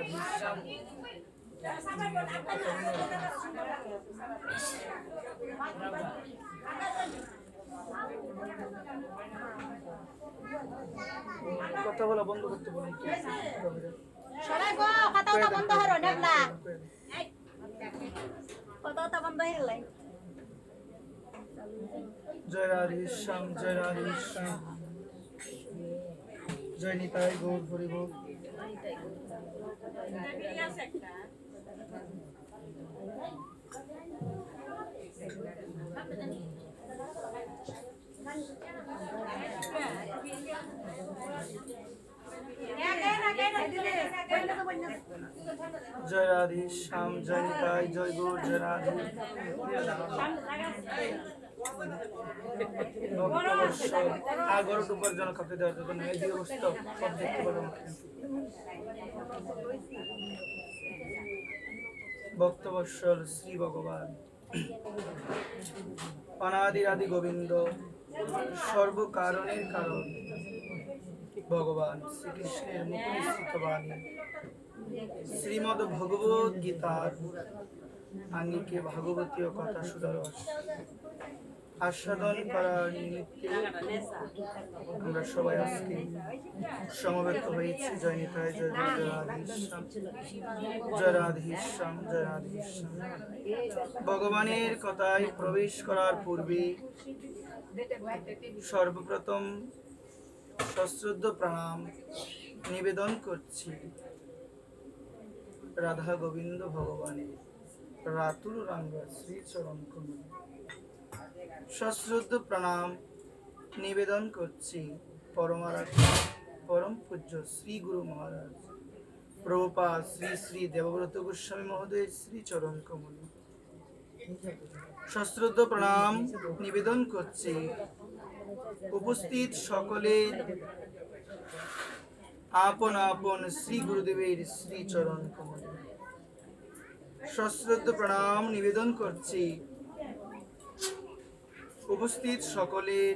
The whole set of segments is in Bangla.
রাধেশ্যাম কথা বলা বন্ধ করতে বলুন সবাই গো কথা বন্ধ হলো ডাবলা কথা বন্ধ হয়ে গেল জয় রাধেশ্যাম জয় রাধেশ্যাম জয় নিতাই গৌর হরি বল জয় রাধেশ্যাম জয় নিতাই জয় গৌর জয় রাধে আগরট উপার্জন কাপে দেওয়ার জন্য এই যে অবস্থা সব দেখতে পারো ভক্তবৎসল শ্রী ভগবান অনাদি আদি গোবিন্দ সর্বকারণের কারণ ভগবান শ্রীকৃষ্ণের মুখনিসৃত বাণী শ্রীমদ্ ভগবত গীতার আঙ্গিকে ভাগবতীয় কথা সুদরস আস্বাদন করার নিমিত্তে আমরা সবাই আজকে সমবেত হয়েছি। জয় নিতাই জয় রাধেশ্যাম জয় রাধেশ্যাম জয় রাধেশ্যাম। ভগবানের কথায় প্রবেশ করার পূর্বে সর্বপ্রথম সশ্রদ্ধ প্রণাম নিবেদন করছি রাধা গোবিন্দ ভগবানের রাতুল রাঙ্গ শ্রী চরণ কমল। সশ্রদ্ধ প্রণাম নিবেদন করছি পরম পূজ্য শ্রী গুরু মহারাজ প্রভুপাদ শ্রী শ্রী দেবব্রত গোস্বামী মহোদয়ের শ্রী চরণ কমল। সশ্রদ্ধ প্রণাম নিবেদন করছি উপস্থিত সকলে আপন আপন শ্রী গুরুদেবের শ্রী চরণ কমল। সশ্রদ্ধ প্রণাম নিবেদন করছি উপস্থিত সকলের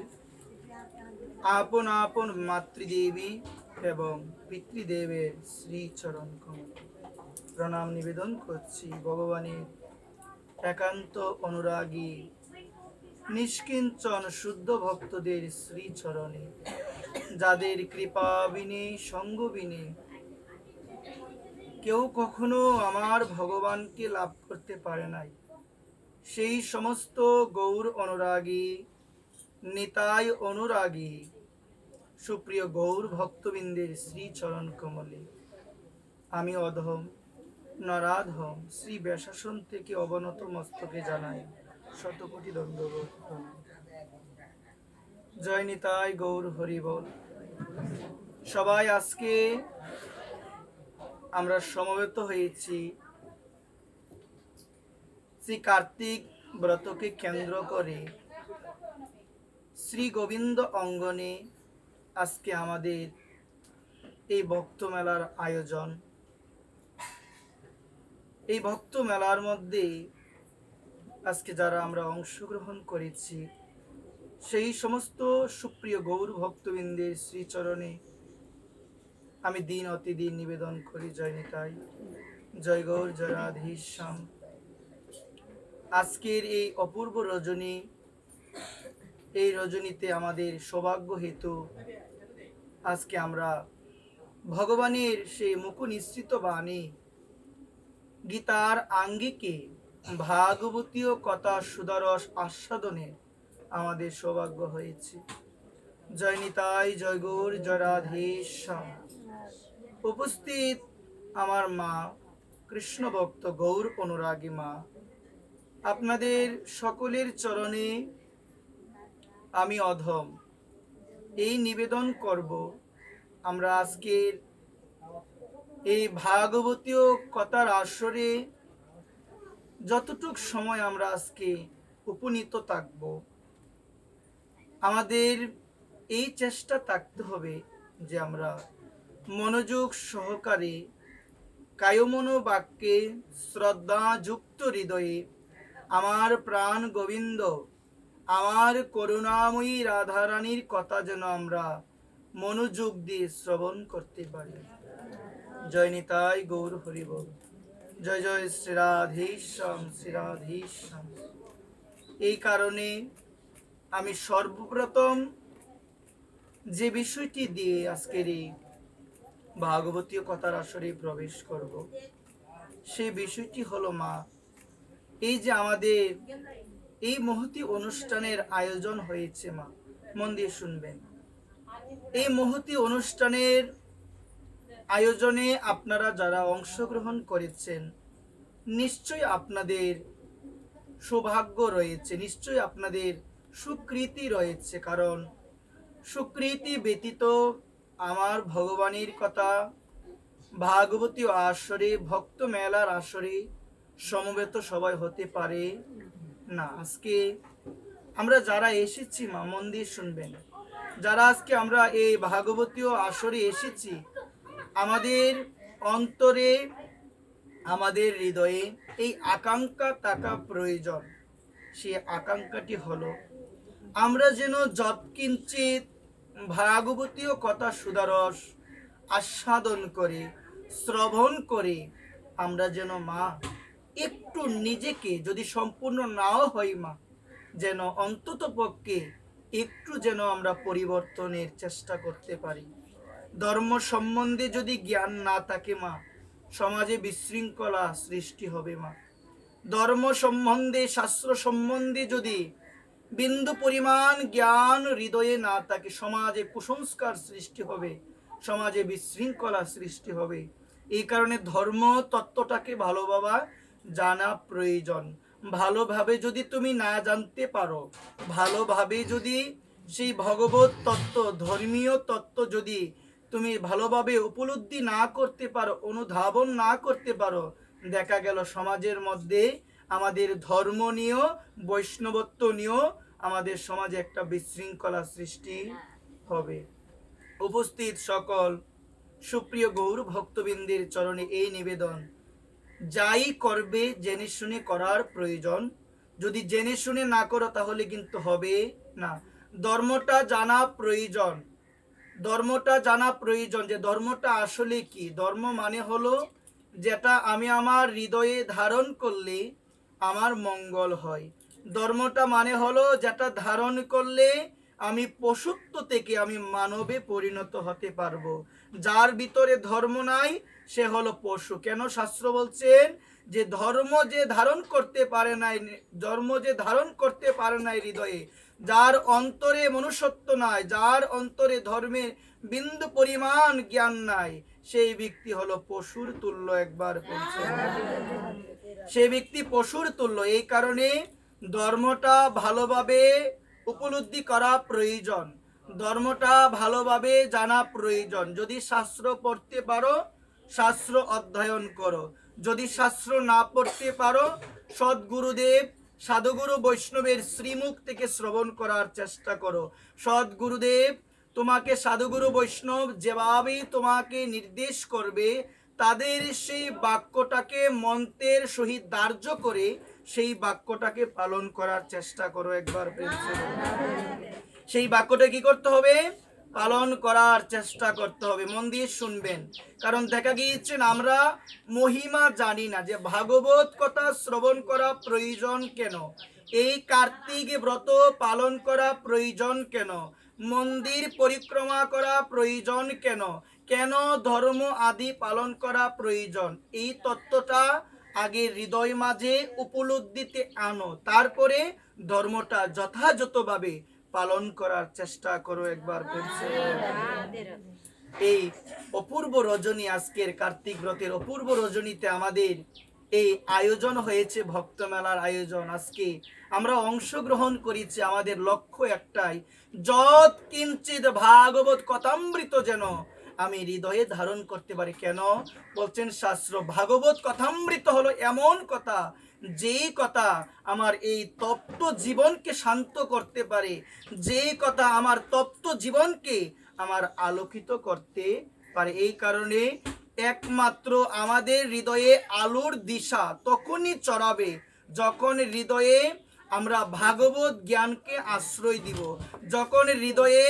আপন আপন মাতৃদেবী এবং পিতৃদেবের শ্রী চরণ কমল। প্রণাম নিবেদন করছি ভগবানের একান্ত অনুরাগী নিষ্কিঞ্চন শুদ্ধ ভক্তদের শ্রী চরণে, যাদের কৃপা বিনে সঙ্গ বিনে কেউ কখনো আমার ভগবানকে লাভ করতে পারে নাই, সেই সমস্ত গৌর অনুরাগী নিতাই অনুরাগী সুপ্রিয় গৌর ভক্তবৃন্দের শ্রী চরণ কমলে আমি অধম নরাধম শ্রী ব্যাসাসন থেকে অবনত মস্তকে জানাই শতকোটি দণ্ডবোধ। জয় নিতাই গৌর হরি বল। সবাই আজকে আমরা সমবেত হয়েছি শ্রী কার্তিক ব্রতকে কেন্দ্র করে শ্রী গোবিন্দ অঙ্গনে আজকে আমাদের এই ভক্ত মেলার আয়োজন। এই ভক্ত মেলার মধ্যে আজকে যারা আমরা অংশগ্রহণ করেছি সেই সমস্ত সুপ্রিয় গৌর ভক্তবৃন্দের শ্রীচরণে আমি দিন অতিদিন নিবেদন করি জয় নিতাই জয় গৌর জয় রাধেশ্যাম। আজকের এই অপূর্ব রজনী, এই রজনীতে আমাদের সৌভাগ্য হেতু আজকে আমরা ভগবানের সেই মুখ নিঃসৃত বাণী গীতার আঙ্গিকে ভাগবতীয় কথা সুদরস আস্বাদনে আমাদের সৌভাগ্য হয়েছে। জয় নিতাই জয় গৌর জয় রাধেশ্যাম। উপস্থিত আমার মা কৃষ্ণ ভক্ত গৌর অনুরাগী মা, আপনাদের সকলের চরণে আমি অধম এই নিবেদন করব, আমরা আজকের এই ভাগবতীয় কথার আসরে যতটুক সময় আমরা আজকে উপনীত থাকব, আমাদের এই চেষ্টা থাকতে হবে যে আমরা মনোযোগ সহকারে কায়মন বাক্যে শ্রদ্ধাযুক্ত হৃদয়ে আমার প্রাণ গোবিন্দ আমার করুণাময়ী রাধারানীর কথা যেন আমরা মনোযোগ দিয়ে শ্রবণ করতে পারি। জয় নিতাই গৌর হরিবল। জয় জয় শ্রী রাধেশ্যাম, শ্রী রাধেশ্যাম। এই কারণে আমি সর্বপ্রথম যে বিষয়টি দিয়ে আজকের এই ভাগবতীয় কথার আসরে প্রবেশ করব, সেই বিষয়টি হলো মা, এই যে আমাদের এই মহতী অনুষ্ঠানের আয়োজন হয়েছে মা, মন দিয়ে শুনবেন। এই মহতী অনুষ্ঠানের আয়োজনে আপনারা যারা অংশগ্রহণ করেছেন, নিশ্চয়ই আপনাদের সৌভাগ্য রয়েছে, নিশ্চয়ই আপনাদের সুকৃতি রয়েছে। কারণ সুকৃতি ব্যতীত আমার ভগবানের কথা ভাগবতী আসরে, ভক্ত মেলার আসরে সমবেত সবাই হতে পারে না। আজকে আমরা যারা এসেছি মা, মন দিয়ে শুনবেন, যারা আজকে আমরা এই ভাগবতীয় আসরে এসেছি, আমাদের অন্তরে, আমাদের হৃদয়ে এই আকাঙ্ক্ষা থাকা প্রয়োজন। সেই আকাঙ্ক্ষাটি হলো আমরা যেন যৎকিঞ্চিত ভাগবতীয় কথা সুদারস আস্বাদন করে, শ্রবণ করে, আমরা যেন মা একটু নিজেকে, যদি সম্পূর্ণ নাও হয় মা, যেন অন্তত পক্ষে একটু যেন আমরা পরিবর্তনের চেষ্টা করতে পারি। ধর্ম সম্বন্ধে যদি জ্ঞান না থাকে মা, সমাজে বিশৃঙ্খলা সৃষ্টি হবে মা। ধর্ম সম্বন্ধে, শাস্ত্র সম্বন্ধে যদি বিন্দু পরিমাণ জ্ঞান হৃদয়ে না থাকে, সমাজে কুসংস্কার সৃষ্টি হবে, সমাজে বিশৃঙ্খলা সৃষ্টি হবে। এই কারণে ধর্ম তত্ত্বটাকে ভালোভাবে জানা প্রয়োজন। ভালোভাবে যদি তুমি না জানতে পারো, ভালোভাবে যদি সেই ভগবত তত্ত্ব, ধর্মীয় তত্ত্ব যদি তুমি ভালোভাবে উপলব্ধি না করতে পারো, অনুধাবন না করতে পারো, দেখা গেল সমাজের মধ্যে আমাদের ধর্ম নিয়েও, বৈষ্ণবত্ব নিয়েও আমাদের সমাজে একটা বিশৃঙ্খলা সৃষ্টি হবে। উপস্থিত সকল সুপ্রিয় গৌর ভক্তবৃন্দের চরণে এই নিবেদন, যাই করবে জেনে শুনে করার প্রয়োজন। যদি জেনে শুনে না করো তাহলে কিন্তু হবে না। ধর্মটা জানা প্রয়োজন, ধর্মটা জানা প্রয়োজন। যে ধর্মটা আসলে কি? ধর্ম মানে হলো যেটা আমি আমার হৃদয়ে ধারণ করলে আমার মঙ্গল হয়। ধর্মটা মানে হলো যেটা ধারণ করলে আমি পশুত্ব থেকে আমি মানবে পরিণত হতে পারবো। যার ভিতরে ধর্ম নাই সে হলো পশু। কেন? শাস্ত্র বলছেন যে ধর্ম যে ধারণ করতে পারে নাই, ধর্ম যে ধারণ করতে পারে নাই হৃদয়ে, যার অন্তরে মনুষ্যত্ব নাই, যার অন্তরে ধর্মের বিন্দু পরিমাণ জ্ঞান নাই, সেই ব্যক্তি হলো পশুর তুল্য। একবার বলছেন, সেই ব্যক্তি পশুর তুল্য। এই কারণে ধর্মটা ভালোভাবে উপলব্ধি করা প্রয়োজন, ধর্মটা ভালোভাবে জানা প্রয়োজন। যদি শাস্ত্র পড়তে পারো, শাস্ত্র অধ্যয়ন করো। যদি শাস্ত্র না পড়তে পারো, সদ্গুরুদেব, সাধুগুরু বৈষ্ণবের শ্রীমুখ থেকে শ্রবণ করার চেষ্টা করো। সদ্গুরুদেব তোমাকে, সাধুগুরু বৈষ্ণব যেভাবে তোমাকে নির্দেশ করবে, তাদের সেই বাক্যটাকে মন্ত্রের সহিত ধার্য করে সেই বাক্যটাকে পালন করার চেষ্টা করো। একবার সেই বাক্যটা কি করতে হবে? পালন করার চেষ্টা করতে হবে। মন দিয়ে শুনবেন, কারণ দেখা গিয়েছে আমরা মহিমা জানি না যে ভাগবত কথা শ্রবণ করা প্রয়োজন কেন, এই কার্তিক ব্রত পালন করা প্রয়োজন কেন, মন্দির পরিক্রমা করা প্রয়োজন কেন, কেন ধর্ম আদি পালন করা প্রয়োজন, এই তত্ত্বটা আগে হৃদয় মাঝে উপলব্ধিতে আনো, তারপরে ধর্মটা যথাযথভাবে পালন করার চেষ্টা করো। একবার এই অপূর্ব রজনী, আজকের কার্তিক ব্রতের অপূর্ব রজনীতে আমাদের এই আয়োজন হয়েছে, ভক্ত মেলার আয়োজন। আজকে আমরা অংশগ্রহণ করেছি, আমাদের লক্ষ্য একটাই, যৎ কিঞ্চিত ভাগবত কথামৃত যেন আমি হৃদয়ে ধারণ করতে পারি। কেন? বলছেন শাস্ত্র, ভাগবত কথামৃত হলো এমন কথা, যেই কথা আমার এই তপ্ত জীবনকে শান্ত করতে পারে, যেই কথা আমার তপ্ত জীবনকে আমার আলোকিত করতে পারে। এই কারণে একমাত্র আমাদের হৃদয়ে আলোর দিশা তখনই চড়াবে যখন হৃদয়ে আমরা ভাগবত জ্ঞানকে আশ্রয় দিব, যখন হৃদয়ে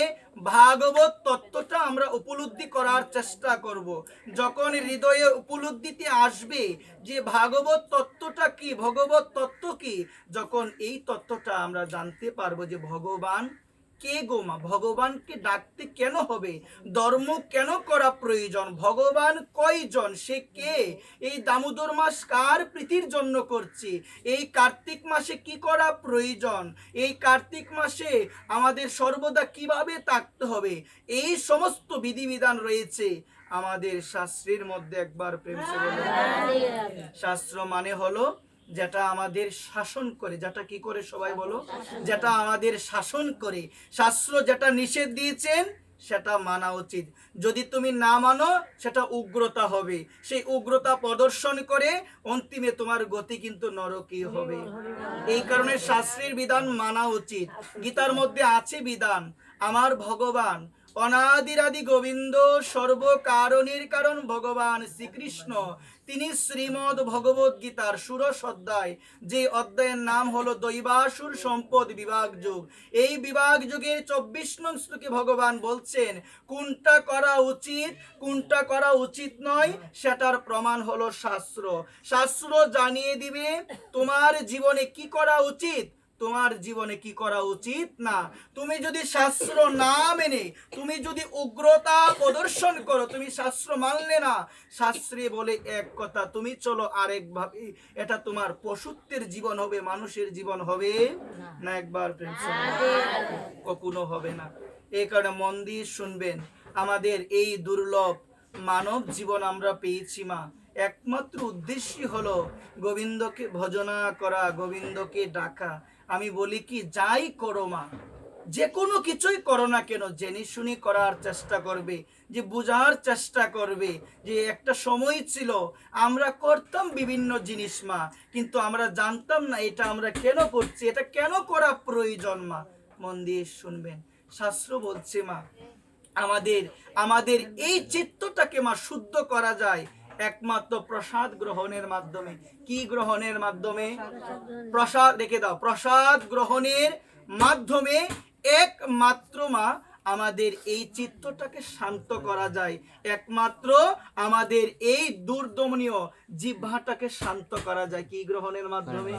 ভাগবত তত্ত্বটা আমরা উপলব্ধি করার চেষ্টা করব। যখন হৃদয়ে উপলব্ধিতে আসবে যে ভাগবত তত্ত্বটা কি, ভগবত তত্ত্ব কি, যখন এই তত্ত্বটা আমরা জানতে পারবো যে ভগবান কে গো মা, ভগবানকে ডাকতে কেন হবে, ধর্ম কেন করা প্রয়োজন, ভগবান কয়জন, সে কে, এই দামোদর মাস কার প্রীতির জন্য করছি, এই কার্তিক মাসে কি করা প্রয়োজন, এই কার্তিক মাসে আমাদের সর্বদা কিভাবে থাকতে হবে, এই সমস্ত বিধিবিধান রয়েছে আমাদের শাস্ত্রের মধ্যে। একবার প্রেম সে বলুন। শাস্ত্র মানে হলো যেটা আমাদের শাসন করে, যেটা কি করে সবাই বলো, যেটা আমাদের শাসন করে। শাস্ত্র যেটা নিষেধ দিয়েছেন সেটা মানা উচিত, যদি তুমি না মানো সেটা উগ্রতা হবে, সেই উগ্রতা প্রদর্শন করে অন্তিমে তোমার গতি কিন্তু নরকই হবে। এই কারণে শাস্ত্রের বিধান মানা উচিত। গীতার মধ্যে আছে বিধান, আমার ভগবান অনাদিরাদি গোবিন্দ সর্বকারণের কারণ ভগবান শ্রীকৃষ্ণ, তিনি শ্রীমদ ভগবত গীতার ষোড়শ অধ্যায়, যে অধ্যায়ের নাম হলো দৈবাসুর সম্পদ বিভাগ যুগ, এই বিভাগ যুগের 24 নং শ্লোকে ভগবান বলছেন কোনটা করা উচিত কোনটা করা উচিত নয়, সেটার প্রমাণ হলো শাস্ত্র। শাস্ত্র জানিয়ে দিবে তোমার জীবনে কি করা উচিত, তোমার জীবনে কি করা উচিত না। তুমি যদি শাস্ত্র না মেনে তুমি যদি উগ্রতা প্রদর্শন করো, তুমি শাস্ত্র মানলে না, শাস্ত্রে বলে এক কথা, তুমি চলো আরেক ভাবে, এটা তোমার পশুত্বের জীবন হবে, মানুষের জীবন হবে না। একবার প্রেম কখনো হবে না। এই কারণে মন দিয়ে শুনবেন, আমাদের এই দুর্লভ মানব জীবন আমরা পেয়েছি মা, একমাত্র উদ্দেশ্যই হলো গোবিন্দকে ভজনা করা, গোবিন্দকে ডাকা। আমি বলি কি, যাই করো মা, যে কোনো কিছুই করো না কেন, জেনে শুনে করার চেষ্টা করবে, যে বোঝার চেষ্টা করবে যে একটা সময় ছিল আমরা করতাম বিভিন্ন জিনিস মা, কিন্তু আমরা জানতাম না এটা আমরা কেন করছি, এটা কেন করা প্রয়োজন মা। মন দিয়ে শুনবেন, শাস্ত্র বলছে মা আমাদের আমাদের এই চিত্তটাকে মা শুদ্ধ করা যায় একমাত্র প্রসাদ গ্রহণের মাধ্যমে। কি গ্রহণের মাধ্যমে? প্রসাদ, রেখে দাও, প্রসাদ গ্রহণের মাধ্যমে একমাত্র মা আমাদের এই চিত্তটাকে শান্ত করা যায়, একমাত্র আমাদের এই দুর্দমনীয় জিহ্বাটাকে শান্ত করা যায়। কি গ্রহণের মাধ্যমে?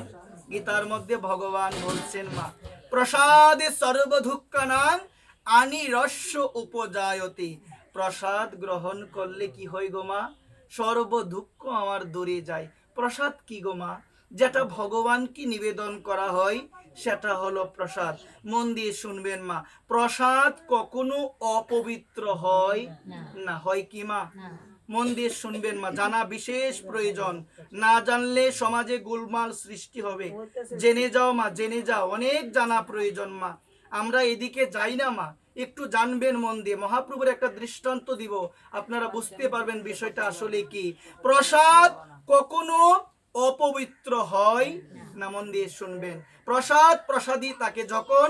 গীতার মধ্যে ভগবান বলছেন মা, প্রসাদে সর্বদুঃখানাং আনিরস্য উপজায়তে। প্রসাদ গ্রহণ করলে কি হয় গো মা? সর্ব দুঃখ আমার দূরে যায়। প্রসাদ কি গো মা? যেটা ভগবানকে নিবেদন করা হয় সেটা হলো প্রসাদ। মন দিয়ে শুনবেন মা, প্রসাদ কখনো অপবিত্র হয় না। হয় কি মা? মন দিয়ে শুনবেন মা, জানা বিশেষ প্রয়োজন, না জানলে সমাজে গোলমাল সৃষ্টি হবে। জেনে যাও মা, জেনে যাও, অনেক জানা প্রয়োজন মা। আমরা এদিকে যাই না মা, একটু জানবেন মন দিয়ে। মহাপ্রভুর একটা দৃষ্টান্ত দিব, আপনারা বুঝতে পারবেন বিষয়টা আসলে কি। প্রসাদ কখনো অপবিত্র হয় না। মন দিয়ে শুনবেন, প্রসাদ প্রসাদী তাকে যখন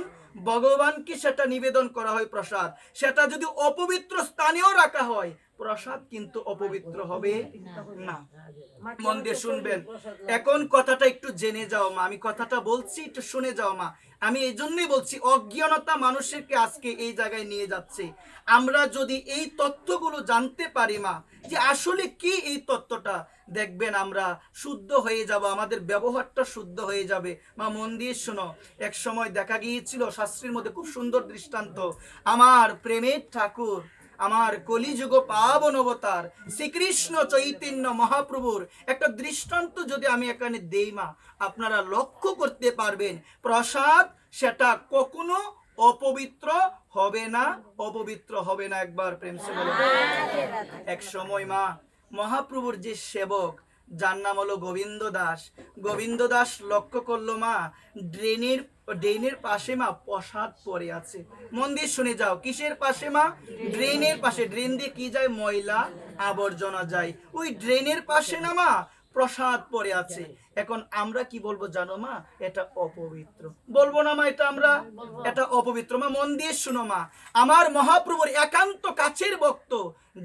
ভগবানকে সেটা নিবেদন করা হয় প্রসাদ, সেটা যদি অপবিত্র স্থানেও রাখা হয় প্রসাদ কিন্তু অপবিত্র হবে না। মন দিয়ে শুনবেন, এখন কথাটা একটু জেনে যাও মা, আমি কথাটা বলছি একটু শুনে যাও মা। আমি এই জন্যই বলছি, অজ্ঞানতা মানুষকে আজকে এই জায়গায় নিয়ে যাচ্ছে। আমরা যদি এই তথ্যগুলো জানতে পারি মা, যে আসলে কি এই তত্ত্বটা, দেখবেন আমরা শুদ্ধ হয়ে যাব, আমাদের ব্যবহারটা শুদ্ধ হয়ে যাবে মা। মন দিয়ে শোনো, এক সময় দেখা গিয়েছিল শাস্ত্রের মধ্যে খুব সুন্দর দৃষ্টান্ত, আমার প্রেমের ঠাকুর, আমার কলিযুগ পাবন অবতার শ্রীকৃষ্ণ চৈতন্য মহাপ্রভুর একটা দৃষ্টান্ত যদি আমি এখানে দেই মা, আপনারা লক্ষ্য করতে পারবেন প্রসাদ সেটা কখনো অপবিত্র হবে না, অপবিত্র হবে না। একবার প্রেম সে বলো। এক সময় মা মহাপ্রভুর যে সেবক, যার নাম হলো গোবিন্দ দাস, গোবিন্দ দাস লক্ষ্য করলো মা ড্রেনের পাশে মা প্রসাদ পড়ে আছে। মন দিয়ে শুনে যাও, কিসের পাশে মা? ড্রেনের পাশে। ড্রেন দিয়ে কি যায়? ময়লা আবর্জনা যায়। ওই ড্রেনের পাশে না মা প্রসাদ পড়ে আছে। এখন আমরা কি বলবো জানো মা? এটা অপবিত্র। বলবো না মা এটা আমরা? এটা অপবিত্র মা। মন দিয়ে শুনো মা, আমার মহাপ্রভুর একান্ত কাছের ভক্ত,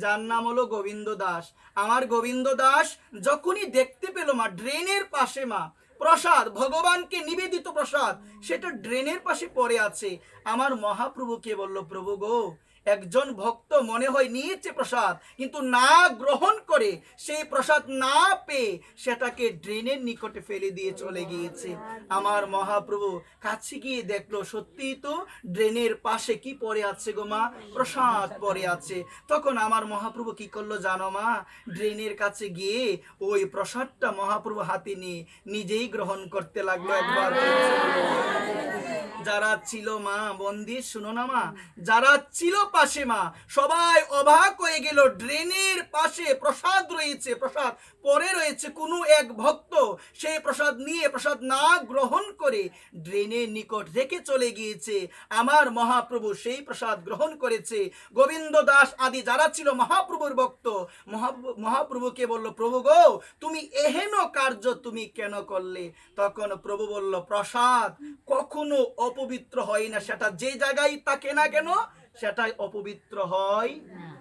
যার নাম হলো গোবিন্দ দাস, আমার গোবিন্দ দাস যখনই দেখতে পেল মা ড্রেনের পাশে মা প্রসাদ, ভগবানকে নিবেদিত প্রসাদ, সেটা ড্রেনের পাশে পড়ে আছে। আমার মহাপ্রভুকে বলল, প্রভু গো, একজন ভক্ত মনে হয় নিয়েছে প্রসাদ, কিন্তু না গ্রহণ করে, সেই প্রসাদ না পেয়ে সেটাকে ড্রেনের নিকটে ফেলে দিয়ে চলে গিয়েছে। আমার মহাপ্রভু কাছে গিয়ে দেখলো, সত্যি তো ড্রেনের পাশে কি পড়ে আছে গো মা? প্রসাদ পড়ে আছে। তখন আমার মহাপ্রভু কি করলো জানো মা? ড্রেনের কাছে গিয়ে ওই প্রসাদটা মহাপ্রভু হাতে নিয়ে নিজেই গ্রহণ করতে লাগলো। একবার যারা ছিল মা, বন্দি শুনো না মা, যারা ছিল পাশে মা, সবাই অবাক হয়ে গেল। ড্রেনের পাশে প্রসাদ রয়েছে, প্রসাদ পড়ে রয়েছে, কোনো এক ভক্ত সেই প্রসাদ নিয়ে, প্রসাদ না গ্রহণ করে ড্রেনের নিকট রেখে চলে গিয়েছে। আমার মহাপ্রভু সেই প্রসাদ গ্রহণ করেছে। গোবিন্দ দাস আদি যারা ছিল মহাপ্রভুর ভক্ত, মহাপ্রভুকে বলল, প্রভু গো, তুমি এহেন কার্য তুমি কেন করলে? তখন প্রভু বলল, প্রসাদ কখনো অপবিত্র হয় না, সেটা যে জায়গায় থাকে না কেন সেটাই অপবিত্র হয়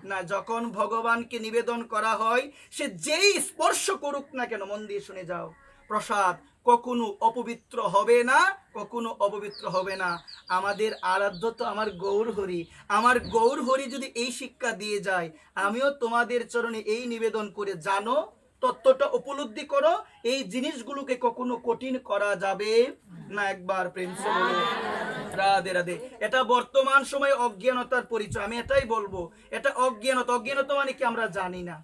না। যখন ভগবানকে নিবেদন করা হয়, সে যেই স্পর্শ করুক না কেন, মন দিয়ে শুনে যাও, প্রসাদ কখনো অপবিত্র হবে না, কখনো অপবিত্র হবে না। আমাদের আরাধ্য তো আমার গৌর হরি। আমার গৌর হরি যদি এই শিক্ষা দিয়ে যায়, আমিও তোমাদের চরণে এই নিবেদন করে, জানো, তত্ত্বটা উপলব্ধি করো, এই জিনিসগুলোকে কখনো কঠিন করা যাবে না। একবার প্রেম সে বলো, রাধে রাধে। এটা বর্তমান সময়ে অজ্ঞানতার পরিচয়, আমি এটাই বলবো। এটা অজ্ঞানতা। অজ্ঞানতা মানে কি? আমরা জানি না।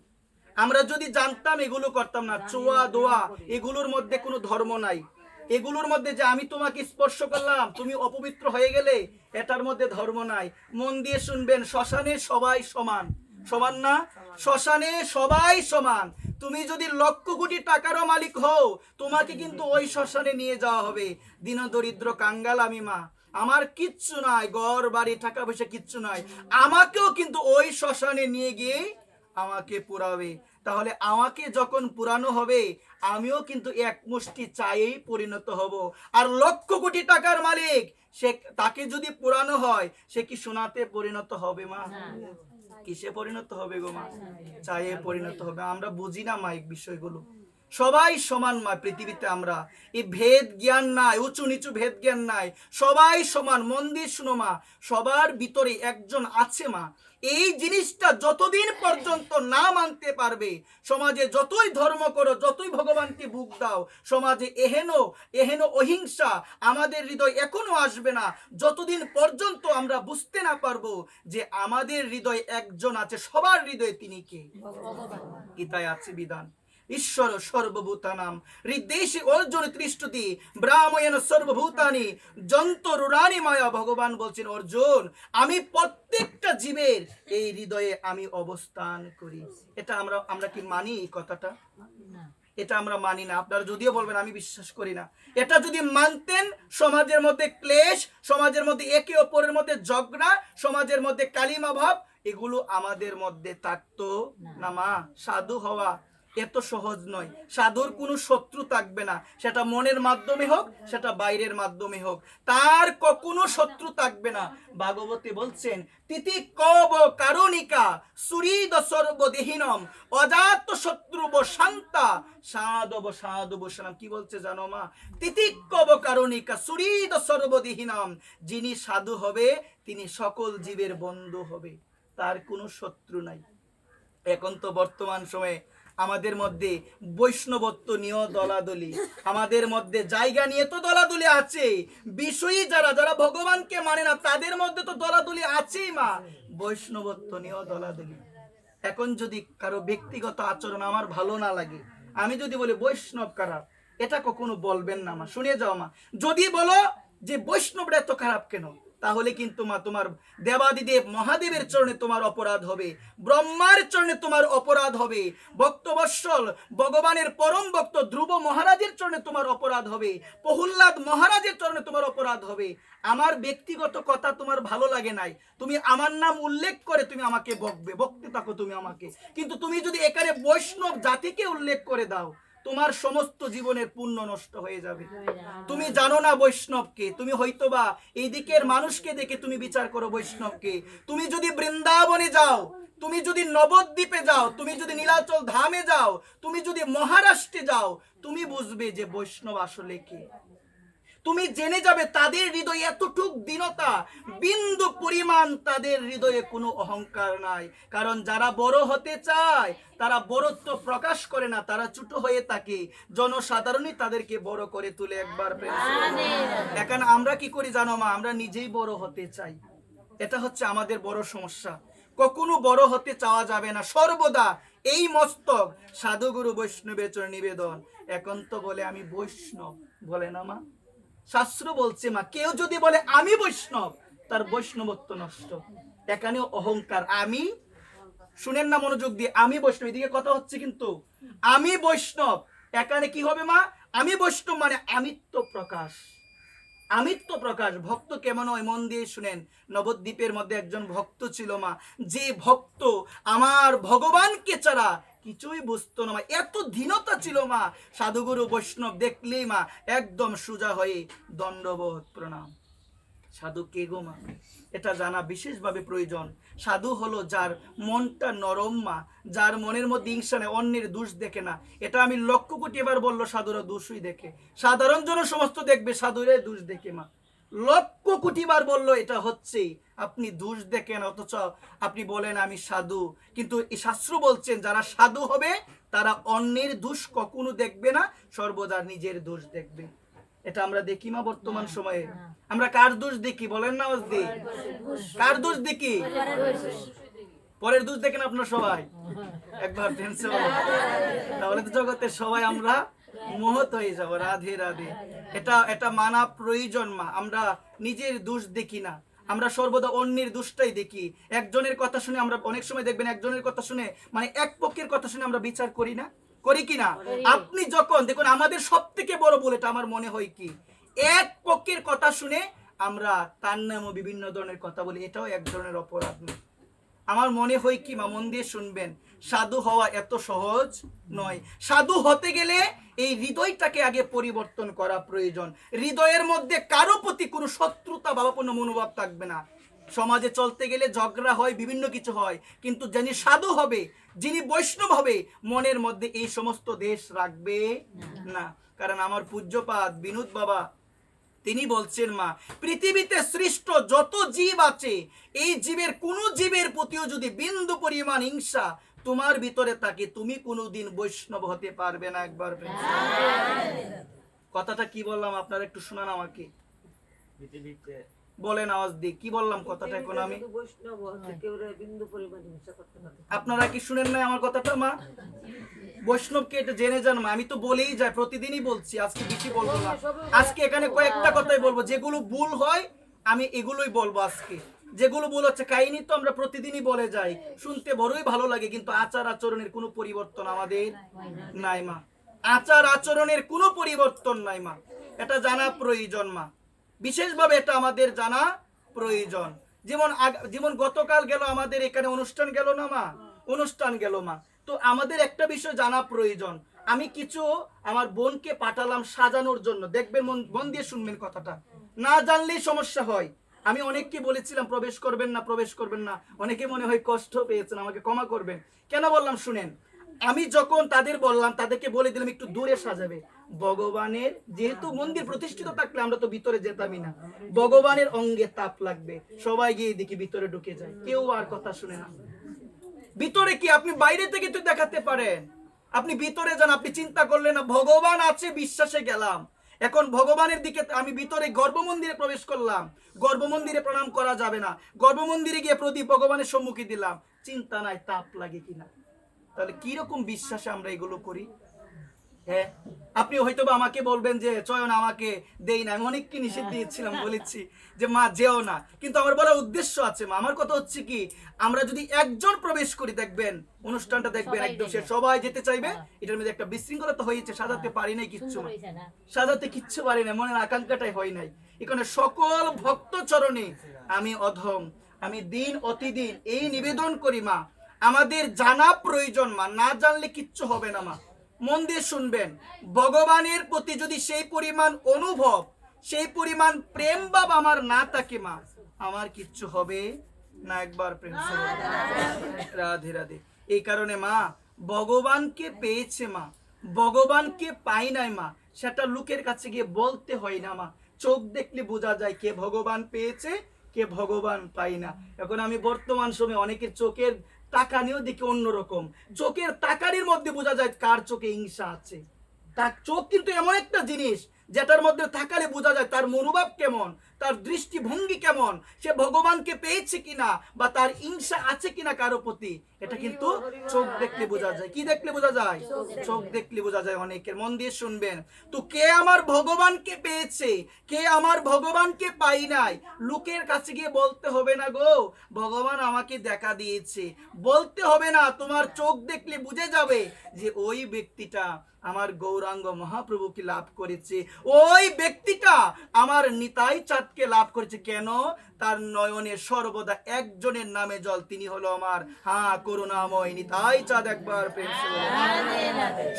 আমরা যদি জানতাম এগুলো করতাম না। চোয়া দোয়া এগুলোর মধ্যে কোনো ধর্ম নাই। এগুলোর মধ্যে যে আমি তোমাকে স্পর্শ করলাম, তুমি অপবিত্র হয়ে গেলে, এটার মধ্যে ধর্ম নাই। মন দিয়ে শুনবেন, শ্মশানে সবাই সমান, সমান না? শ্মশানে সবাই সমান। তুমি যদি লক্ষ কোটি টাকারও মালিক হও, তোমাকে কিন্তু ওই শ্মশানে নিয়ে যাওয়া হবে। দীন দরিদ্র কাঙ্গাল আমি মা, আমার কিচ্ছু নাই, ঘর বাড়ি টাকা পয়সা কিচ্ছু নাই, আমাকেও কিন্তু ওই শ্মশানে নিয়ে গিয়ে আমাকে পুরাবে। তাহলে আমাকে যখন পুরানো হবে, আমিও কিন্তু এক মুষ্টি চায়েই পরিণত হব। আর লক্ষ কোটি টাকার মালিক, সে, তাকে যদি পুরানো হয়, সে কি সোনাতে পরিণত হবে মা? কিসে পরিণত হবে গো মা? চায়ে পরিণত হবে। আমরা বুঝি না মা এই বিষয়গুলো। সবাই সমান মা পৃথিবীতে। আমরা এই ভেদ জ্ঞান নাই, উঁচু নিচু ভেদ জ্ঞান নাই, সবাই সমান। মন দিয়ে শুনো মা, সবার ভিতরে একজন আছে মা। এই জিনিসটা যতদিন পর্যন্ত না মানতে পারবে, সমাজে যতই ধর্ম করো, যতই ভগবানকে বুক দাও, সমাজে এহেন এহেন অহিংসা আমাদের হৃদয় এখনো আসবে না, যতদিন পর্যন্ত আমরা বুঝতে না পারবো যে আমাদের হৃদয় একজন আছে। সবার হৃদয়ে তিনি কে? গীতায় আছে বিধান, ঈশ্বর সর্বভূতানাম হৃদ্দেশে অর্জুন তৃষ্ঠতি ব্রাহ্মণ সর্বভূতানি যন্তরুরানি মায়া। ভগবান বলছেন, অর্জুন, আমি প্রত্যেকটা জীবের এই হৃদয়ে আমি অবস্থান করি। এটা আমরা কি মানি? এই কথাটা এটা আমরা মানি না। আপনারা যদিও বলবেন আমি বিশ্বাস করি না, এটা যদি মানতেন, সমাজের মধ্যে ক্লেশ, সমাজের মধ্যে একে অপরের মধ্যে ঝগড়া, সমাজের মধ্যে কালিমা ভাব, এগুলো আমাদের মধ্যে থাকতো না মা। সাধু হওয়া এত সহজ নয়। সাধুর কোনো শত্রু থাকবে না, সেটা মনের মাধ্যমে হোক, সেটা বাইরের মাধ্যমে হোক, তার কখনো শত্রু থাকবে না। ভাগবতী বলছেন, তিতি কব কারণিকা সুরিদ সর্বদেহিনম অজাত শত্রুব শান্তা সাধব সাধব সালাম। কি বলছে জানো মা? তিতি কব কারণিকা সুরিদ সর্বদেহিনম। যিনি সাধু হবে, তিনি সকল জীবের বন্ধু হবে, তার কোনো শত্রু নাই। এখন তো বর্তমান সময়ে আমাদের মধ্যে বৈষ্ণবত্ব নিয়েও দলাদলি, আমাদের মধ্যে জায়গা নিয়ে তো দলাদলি আছে। বিষয়ী যারা যারা ভগবানকে মানে না, তাদের মধ্যে তো দলাদলি আছেই মা। বৈষ্ণবত্ব নিয়েও দলাদলি। এখন যদি কারো ব্যক্তিগত আচরণ আমার ভালো না লাগে, আমি যদি বলি বৈষ্ণব খারাপ, এটা কখনো বলবেন না মা। শুনে যাও মা। যদি বলো যে বৈষ্ণবরা এত খারাপ কেন, তাহলে কিন্তু মা তোমার দেবাদিদেব মহাদেবের চরণে তোমার অপরাধ হবে, ব্রহ্মার চরণে তোমার অপরাধ হবে, ভক্তবৎসল ভগবানের পরম ভক্ত ধ্রুব মহারাজের চরণে তোমার অপরাধ হবে, প্রহ্লাদ মহারাজের চরণে তোমার অপরাধ হবে। আমার ব্যক্তিগত কথা তোমার ভালো লাগে নাই, তুমি আমার নাম উল্লেখ করে তুমি আমাকে বকবে, বকতে থাকো তুমি আমাকে। কিন্তু তুমি যদি এখানে বৈষ্ণব জাতিকে উল্লেখ করে দাও, তোমার সমস্ত জীবনের পুণ্য নষ্ট হয়ে যাবে। তুমি জানো না বৈষ্ণবকে, তুমি হয়তোবা এই দিকের মানুষকে দেখে তুমি বিচার করো বৈষ্ণবকে। তুমি যদি বৃন্দাবনে যাও, তুমি যদি নবদ্বীপে যাও, তুমি যদি নীলাচল ধামে যাও, তুমি যদি মহারাষ্ট্রে যাও, তুমি বুঝবে যে বৈষ্ণব আসলে কে। তুমি জেনে যাবে তাদের হৃদয়ে এতটুক দীনতা, বিন্দু পরিমাণ তাদের হৃদয়ে কোনো অহংকার নাই। কারণ যারা বড় হতে চায় তারা বড়ত্ব প্রকাশ করে না, তারা ছোট হয়ে থাকে, জনসাধারণই তাদেরকে বড় করে তুলে। একবার এখন আমরা কি করি জানো মা, আমরা নিজেই বড় হতে চাই। এটা হচ্ছে আমাদের বড় সমস্যা। কখনো বড় হতে চাওয়া যাবে না, সর্বদা এই মস্তক সাধুগুরু বৈষ্ণবের চরণে নিবেদন। এখন তো বলে আমি বৈষ্ণব, বলে না মা? শাস্ত্র বলছে মা, কেউ যদি বলে আমি বৈষ্ণব, তার বৈষ্ণবত্ব নষ্ট। এখানেও অহংকার। আমি, শুনেন না মনোযোগ দিয়ে, আমি বৈষ্ণব, এদিকে কথা হচ্ছে কিন্তু, আমি বৈষ্ণব। এখানে কি হবে মা? আমি বৈষ্ণব মানে আমিত্ব প্রকাশ। আমিত্ব প্রকাশ। ভক্ত কেমন হয় মন দিয়ে শুনেন। নবদ্বীপের মধ্যে একজন ভক্ত ছিল মা, যে ভক্ত আমার ভগবানকে ছাড়া কিছুই বুঝতো না মা। এত দীনতা ছিল মা, সাধুগুরু বৈষ্ণব দেখলেই মা একদম সোজা হয়ে দণ্ডবোধ প্রণাম। সাধু কে গো মা, এটা জানা বিশেষভাবে প্রয়োজন। সাধু হলো যার মনটা নরম মা, যার মনের মধ্যে হিংসা নেই, অন্যের দোষ দেখে না। এটা আমি লক্ষ কোটি এবার বললো, সাধুরা দোষই দেখে। সাধারণ জন সমস্ত দেখবে, সাধুরাই দোষ দেখে মা। লক্ষ কোটি বার বললো এটা হচ্ছে, আপনি দোষ দেখেন, অথচ আপনি বলেন আমি সাধু। কিন্তু এই শাস্ত্র বলছেন যারা সাধু হবে তারা অন্যের দোষ কখনো দেখবে না, সর্বদা নিজের দোষ দেখবে। এটা আমরা দেখি মা বর্তমান সময়ে। আমরা কার দোষ দেখি বলেন না? কার দোষ দেখি? পরের দোষ দেখেন আপনার সবাই। একবার তাহলে তো জগতের সবাই আমরা মোহত হয়ে যাবো। রাধে রাধে। এটা মানা প্রয়োজন মা। আমরা নিজের দোষ দেখি না, আমরা সর্বদা অন্যের দোষটাই দেখি। একজনের কথা শুনে আমরা অনেক সময় দেখবেন, একজনের কথা শুনে মানে এক পক্ষের কথা শুনে আমরা বিচার করি না, করি কি না? আপনি যখন দেখুন, আমাদের সব থেকে বড় ভুল এটা আমার মনে হয় কি, এক পক্ষের কথা শুনে আমরা তার নামও বিভিন্ন ধরনের কথা বলি। এটাও এক ধরনের অপরাধ না। আমার মনে হয় কি মা, মন দিয়ে শুনবেন, সাধু হওয়া এত সহজ নয়। সাধু হতে গেলে এই হৃদয়টাকে আগে পরিবর্তন করা প্রয়োজন। হৃদয়ের মধ্যে কারো প্রতি কোনো শত্রুতা ভাবাপন্ন মনোভাব থাকবে না। সমাজে চলতে গেলে ঝগড়া হয়, বিভিন্ন কিছু হয়, কিন্তু যিনি সাধু হবে, যিনি বৈষ্ণব হবে, মনের মধ্যে এই সমস্ত দেশ রাখবে না। কারণ আমার পূজ্যপাদ বিনোদ বাবা তিনি বলছেন মা, পৃথিবীতে সৃষ্ট যত জীব আছে, এই জীবের কোন জীবের প্রতিও যদি বিন্দু পরিমাণ হিংসা তোমার ভিতরে থাকে, তুমি কোনোদিন বৈষ্ণব হতে পারবে না। একবার কথাটা কি বললাম আপনারা একটু শোনান আমাকে, বলেন আওয়াজ দিয়ে, কি বললাম কথাটা এখন আমি? আপনারা কি শুনেন না আমার কথাটা মা? বৈষ্ণবকে এটা জেনে যান মা। আমি তো বলেই যাই, প্রতিদিনই বলছি, আজকে বেশি বলবো না। আজকে এখানে কয়েকটা কথাই বলবো, যেগুলো ভুল হয় আমি এগুলোই বলবো আজকে। যেগুলো ভুল হচ্ছে, কাহিনী তো আমরা প্রতিদিনই বলে যাই, শুনতে বড়ই ভালো লাগে, কিন্তু আচার আচরণের কোনো পরিবর্তন আমাদের নাই মা। আচার আচরণের কোনো পরিবর্তন নাই মা। এটা জানা প্রয়োজন মা, বিশেষভাবে এটা আমাদের জানা প্রয়োজন। যেমন গতকাল গেল আমাদের এখানে অনুষ্ঠান গেল না মা, অনুষ্ঠান গেল মা। তো আমাদের একটা বিষয় জানা প্রয়োজন। আমি কিছু আমার বোনকে পাঠালাম সাজানোর জন্য। দেখবেন, মন দিয়ে শুনবেন কথাটা, না জানলেই সমস্যা হয়। আমি অনেককে বলেছিলাম প্রবেশ করবেন না, প্রবেশ করবেন না। অনেকে মনে হয় কষ্ট পেয়েছেন, আমাকে ক্ষমা করবেন। কেন বললাম শুনেন, আমি যখন তাদের বললাম, তাদেরকে বলে দিলাম একটু দূরে সাজাবে। ভগবানের যেহেতু মন্দির প্রতিষ্ঠিত থাকলে আমরা তো ভিতরে যেতামই না, ভগবানের অঙ্গে তাপ লাগবে, সবাই গিয়ে দেখি ভিতরে ঢুকে যায়, কেউ আর কথা শুনে না। ভিতরে কি আপনি বাইরে থেকে তো দেখাতে পারেন, আপনি ভিতরে যান। আপনি চিন্তা করলেন না ভগবান আছে, বিশ্বাসে গেলাম, এখন ভগবানের দিকে আমি ভিতরে গর্ভমন্দিরে প্রবেশ করলাম, গর্ভমন্দিরে প্রণাম করা যাবে না, গর্ভমন্দিরে গিয়ে প্রদীপ ভগবানের সম্মুখে দিলাম, চিন্তা নাই তাপ লাগে কিনা। তাহলে কিরকম বিশ্বাসে আমরা এগুলো করি? হ্যাঁ, আপনি হয়তো বা আমাকে বলবেন যে চয়ন আমাকে দেই না, আমি অনেককে নিষেধ দিয়েছিলাম, বলেছি যে মা যেও না, কিন্তু আমার বলার উদ্দেশ্য আছে মা। আমার কথা হচ্ছে কি, আমরা যদি একজন প্রবেশ করি, দেখবেন অনুষ্ঠানটা দেখবেন একদম সে সবাই যেতে চাইবে। এটার মধ্যে একটা বিশৃঙ্খলতা হয়েছে, সাজাতে পারি নাই কিচ্ছু, সাজাতে কিচ্ছু পারি না, মনের আকাঙ্ক্ষাটাই হয় নাই। এখানে সকল ভক্ত চরণে আমি অধম, আমি দিন অতিদিন এই নিবেদন করি মা, আমাদের জানা প্রয়োজন মা, না জানলে কিচ্ছু হবে না মা। মন দিয়ে শুনবেন, ভগবানের প্রতি যদি সেই পরিমাণ অনুভব, সেই পরিমাণ প্রেম ভাব আমার না থাকে মা, আমার কিচ্ছু হবে না একবার প্রেম সে রাধে রাধে। এই কারণে মা ভগবানকে পেয়েছে মা, ভগবানকে পাই নাই মা, সেটা লোকের কাছে গিয়ে বলতে হয় না মা। চোখ দেখলে বোঝা যায় কে ভগবান পেয়েছে, কে ভগবান পাই না। এখন আমি বর্তমান সময়ে অনেকের চোখের তাকানিও দেখি অন্যরকম, চোখের তাকানির মধ্যে বোঝা যায় কার চোখে হিংসা আছে। তার চোখ কিন্তু এমন একটা জিনিস যেটার মধ্যে থাকালে বোঝা যায় তার মনোভাব কেমন, তার দৃষ্টিভঙ্গি কেমন, সে ভগবানকে পেয়েছে কিনা বা তার হিংসা আছে কিনা কারো প্রতি। এটা কিন্তু চোখ দেখলে বোঝা যায়। কি দেখলে বোঝা যায়? চোখ দেখলে বোঝা যায় অনেকের। মন দিয়ে শুনবেন তো, কে আমার ভগবানকে পেয়েছে, কে আমার ভগবানকে পাই নাই, লোকের কাছে গিয়ে বলতে হবে না গো ভগবান আমাকে দেখা দিয়েছে, বলতে হবে না। তোমার চোখ দেখলে বুঝে যাবে যে ওই ব্যক্তিটা আমার গৌরাঙ্গ মহাপ্রভুকে লাভ করেছে, ওই ব্যক্তিটা আমার নিতাই চাঁদকে লাভ করেছে। কেন? তার নয়নে সর্বদা একজনের নামে জল, তিনি হলো আমার করুণাময় নিতাই চাঁদ। একবার প্রেম সে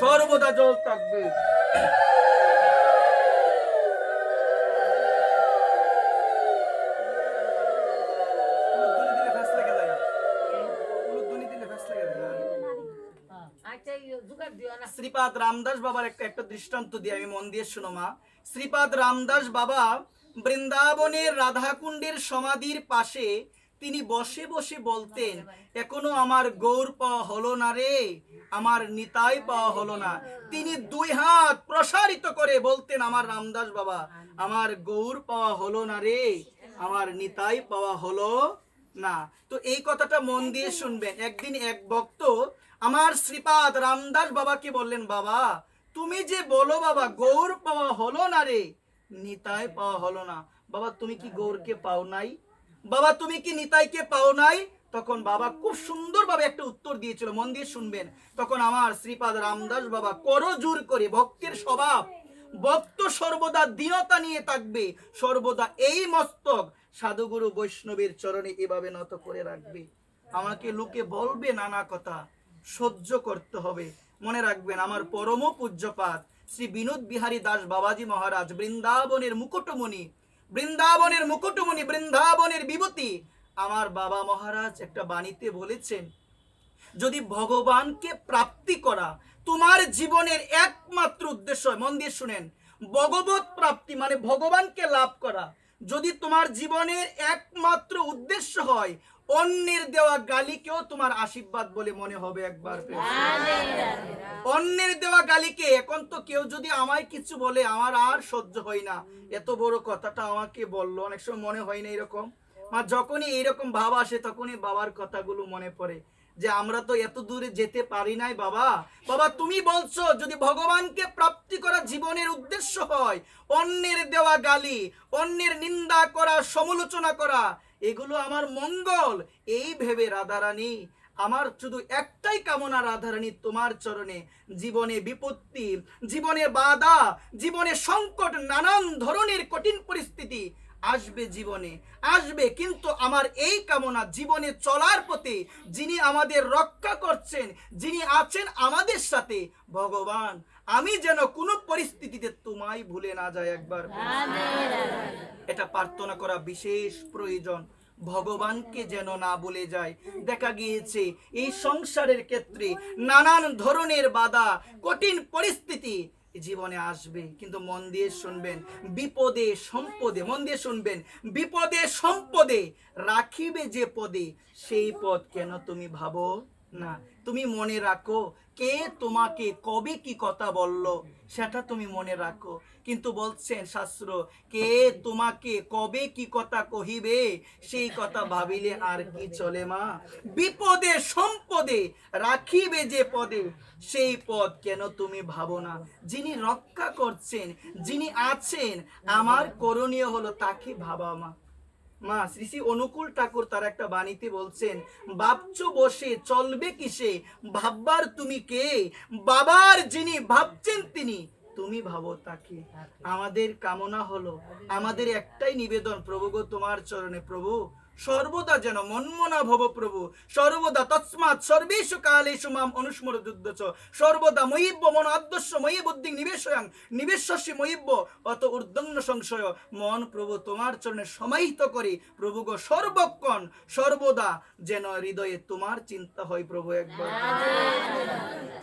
সর্বদা জল থাকবে। শ্রীপাদ রামদাস বাবার একটা দৃষ্টান্ত দিয়ে আমি, মন দিয়ে শোনো মা। শ্রীপাদ রামদাস বাবা বৃন্দাবনের রাধাকুণ্ডের সমাধির পাশে তিনি বসে বসে বলতেন, এখনো আমার গৌর পাওয়া হলো না রে, আমার নিতাই পাওয়া হলো না। তিনি দুই হাত প্রসারিত করে বলতেন, আমার রামদাস বাবা, আমার গৌর পাওয়া হলো না রে, আমার নিতাই পাওয়া হলো না। তো এই কথাটা মন দিয়ে শুনবেন। একদিন এক ভক্ত আমার শ্রীপাদ রামদাস বাবাকে বললেন, বাবা তুমি যে বলো বাবা গৌর পাওয়া হলো না রে, নিতাই পাওয়া হলো না, বাবা তুমি কি গৌরকে পাও নাই? বাবা তুমি কি নিতাইকে পাও নাই? তখন বাবা খুব সুন্দরভাবে একটা উত্তর দিয়েছিল, মন দিয়ে শুনবেন। তখন আমার শ্রীপাদ রামদাস বাবা করজোর করে, ভক্তের স্বভাব, ভক্ত সর্বদা দীনতা নিয়ে থাকবে, সর্বদা এই মস্তক সাধুগুরু বৈষ্ণবের চরণে এভাবে নত করে রাখবে। আমাকে লোকে বলবে নানা কথা, সহ্য করতে হবে। মনে রাখবেন, আমার পরম পূজ্যপাদ শ্রী বিনোদ বিহারী দাস বাবাজি মহারাজ, বৃন্দাবনের মুকুটমণি, বৃন্দাবনের মুকুটমণি, বৃন্দাবনের বিভূতি, আমার বাবা মহারাজ একটা বাণীতে বলেছেন, যদি ভগবানকে প্রাপ্তি করা তোমার জীবনের একমাত্র উদ্দেশ্য হয়, মন দিয়ে শুনেন, ভগবত প্রাপ্তি মানে ভগবানকে লাভ করা যদি তোমার জীবনের একমাত্র উদ্দেশ্য হয়, অন্যের দেওয়া গালিকেও তোমার আশীর্বাদ বলে মনে হবে। একবার অন্যের দেওয়া গালিকে, এখন তো কেউ যদি আমায় কিছু বলে আমার আর সহ্য হয় না, এত বড় কথাটা আমাকে বললো, অনেক সময় মনে হয় না এরকম? যখনই এইরকম ভাব আসে তখনই বাবার কথাগুলো মনে পড়ে যে আমরা তো এত দূরে যেতে পারি নাই বাবা। বাবা তুমি বলছো যদি ভগবানকে প্রাপ্তি করা জীবনের উদ্দেশ্য হয়, অন্যের দেওয়া গালি, অন্যের নিন্দা করা, সমালোচনা করা, এগুলো আমার মঙ্গল এই ভেবে রাধারানী, আমার শুধু একটাই কামনা রাধারানী, তোমার চরণে জীবনে বিপত্তি, জীবনে বাধা, জীবনে সংকট, নানান ধরনের কঠিন পরিস্থিতি আসবে, জীবনে আসবে, কিন্তু আমার এই কামনা জীবনে চলার পথে যিনি আমাদের রক্ষা করছেন, যিনি আছেন আমাদের সাথে, ভগবান আমি যেন কোনো পরিস্থিতিতে তোমায় ভুলে না যাই। একবার এটা প্রার্থনা করা বিশেষ প্রয়োজন, ভগবানকে যেন না ভুলে যায়। দেখা গিয়েছে এই সংসারের ক্ষেত্রে নানান ধরনের বাধা, কঠিন পরিস্থিতি জীবনে আসবে, কিন্তু মন দিয়ে শুনবেন, বিপদে সম্পদে, মন দিয়ে শুনবেন, বিপদে সম্পদে রাখিবে যে পদে, সেই পদ কেন তুমি ভাবো না। তুমি মনে রাখো কে তোমাকে কবে কি কথা বলল, সেটা তুমি মনে রাখো। কিন্তু বলছেন শাস্ত্র, কে তোমাকে কবে কি কথা কহিবে, সেই কথা ভাবিলে আর কি চলে মা। বিপদে সম্পদে রাখিবে যে পদে, সেই পদ কেন তুমি ভাবো না। যিনি রক্ষা করছেন, যিনি আছেন, আমার করণীয় হলো তাকে ভাবা মা। মা শ্রী শ্রী অনুকূল ঠাকুর তার একটা বাণীতে বলছেন, ভাবছো বসে চলবে কিসে, ভাববার তুমি কে, বাবার যিনি ভাবছেন তিনি, তুমি ভাবো তাকে। আমাদের কামনা হলো, আমাদের একটাই নিবেদন, প্রভু গো তোমার চরণে, প্রভু সর্বদা যেন মনমনা ভব প্রভু, সর্বদা তৎস্মাৎ সর্বেষু কালেষু মাম অনুস্মর যুদ্ধ, সর্বদা ময়িব্য মন আদ্যস্য ময়ি বুদ্ধি নিবেশয়াং নিবেশস্যি ময়িব্য অত ঊর্ধ্বঙ্গ সংশয়, মন প্রভু তোমার চরণে সমাহিত করে প্রভু গো সর্বক্ষণ সর্বদা যেন হৃদয়ে তোমার চিন্তা হয় প্রভু, একবার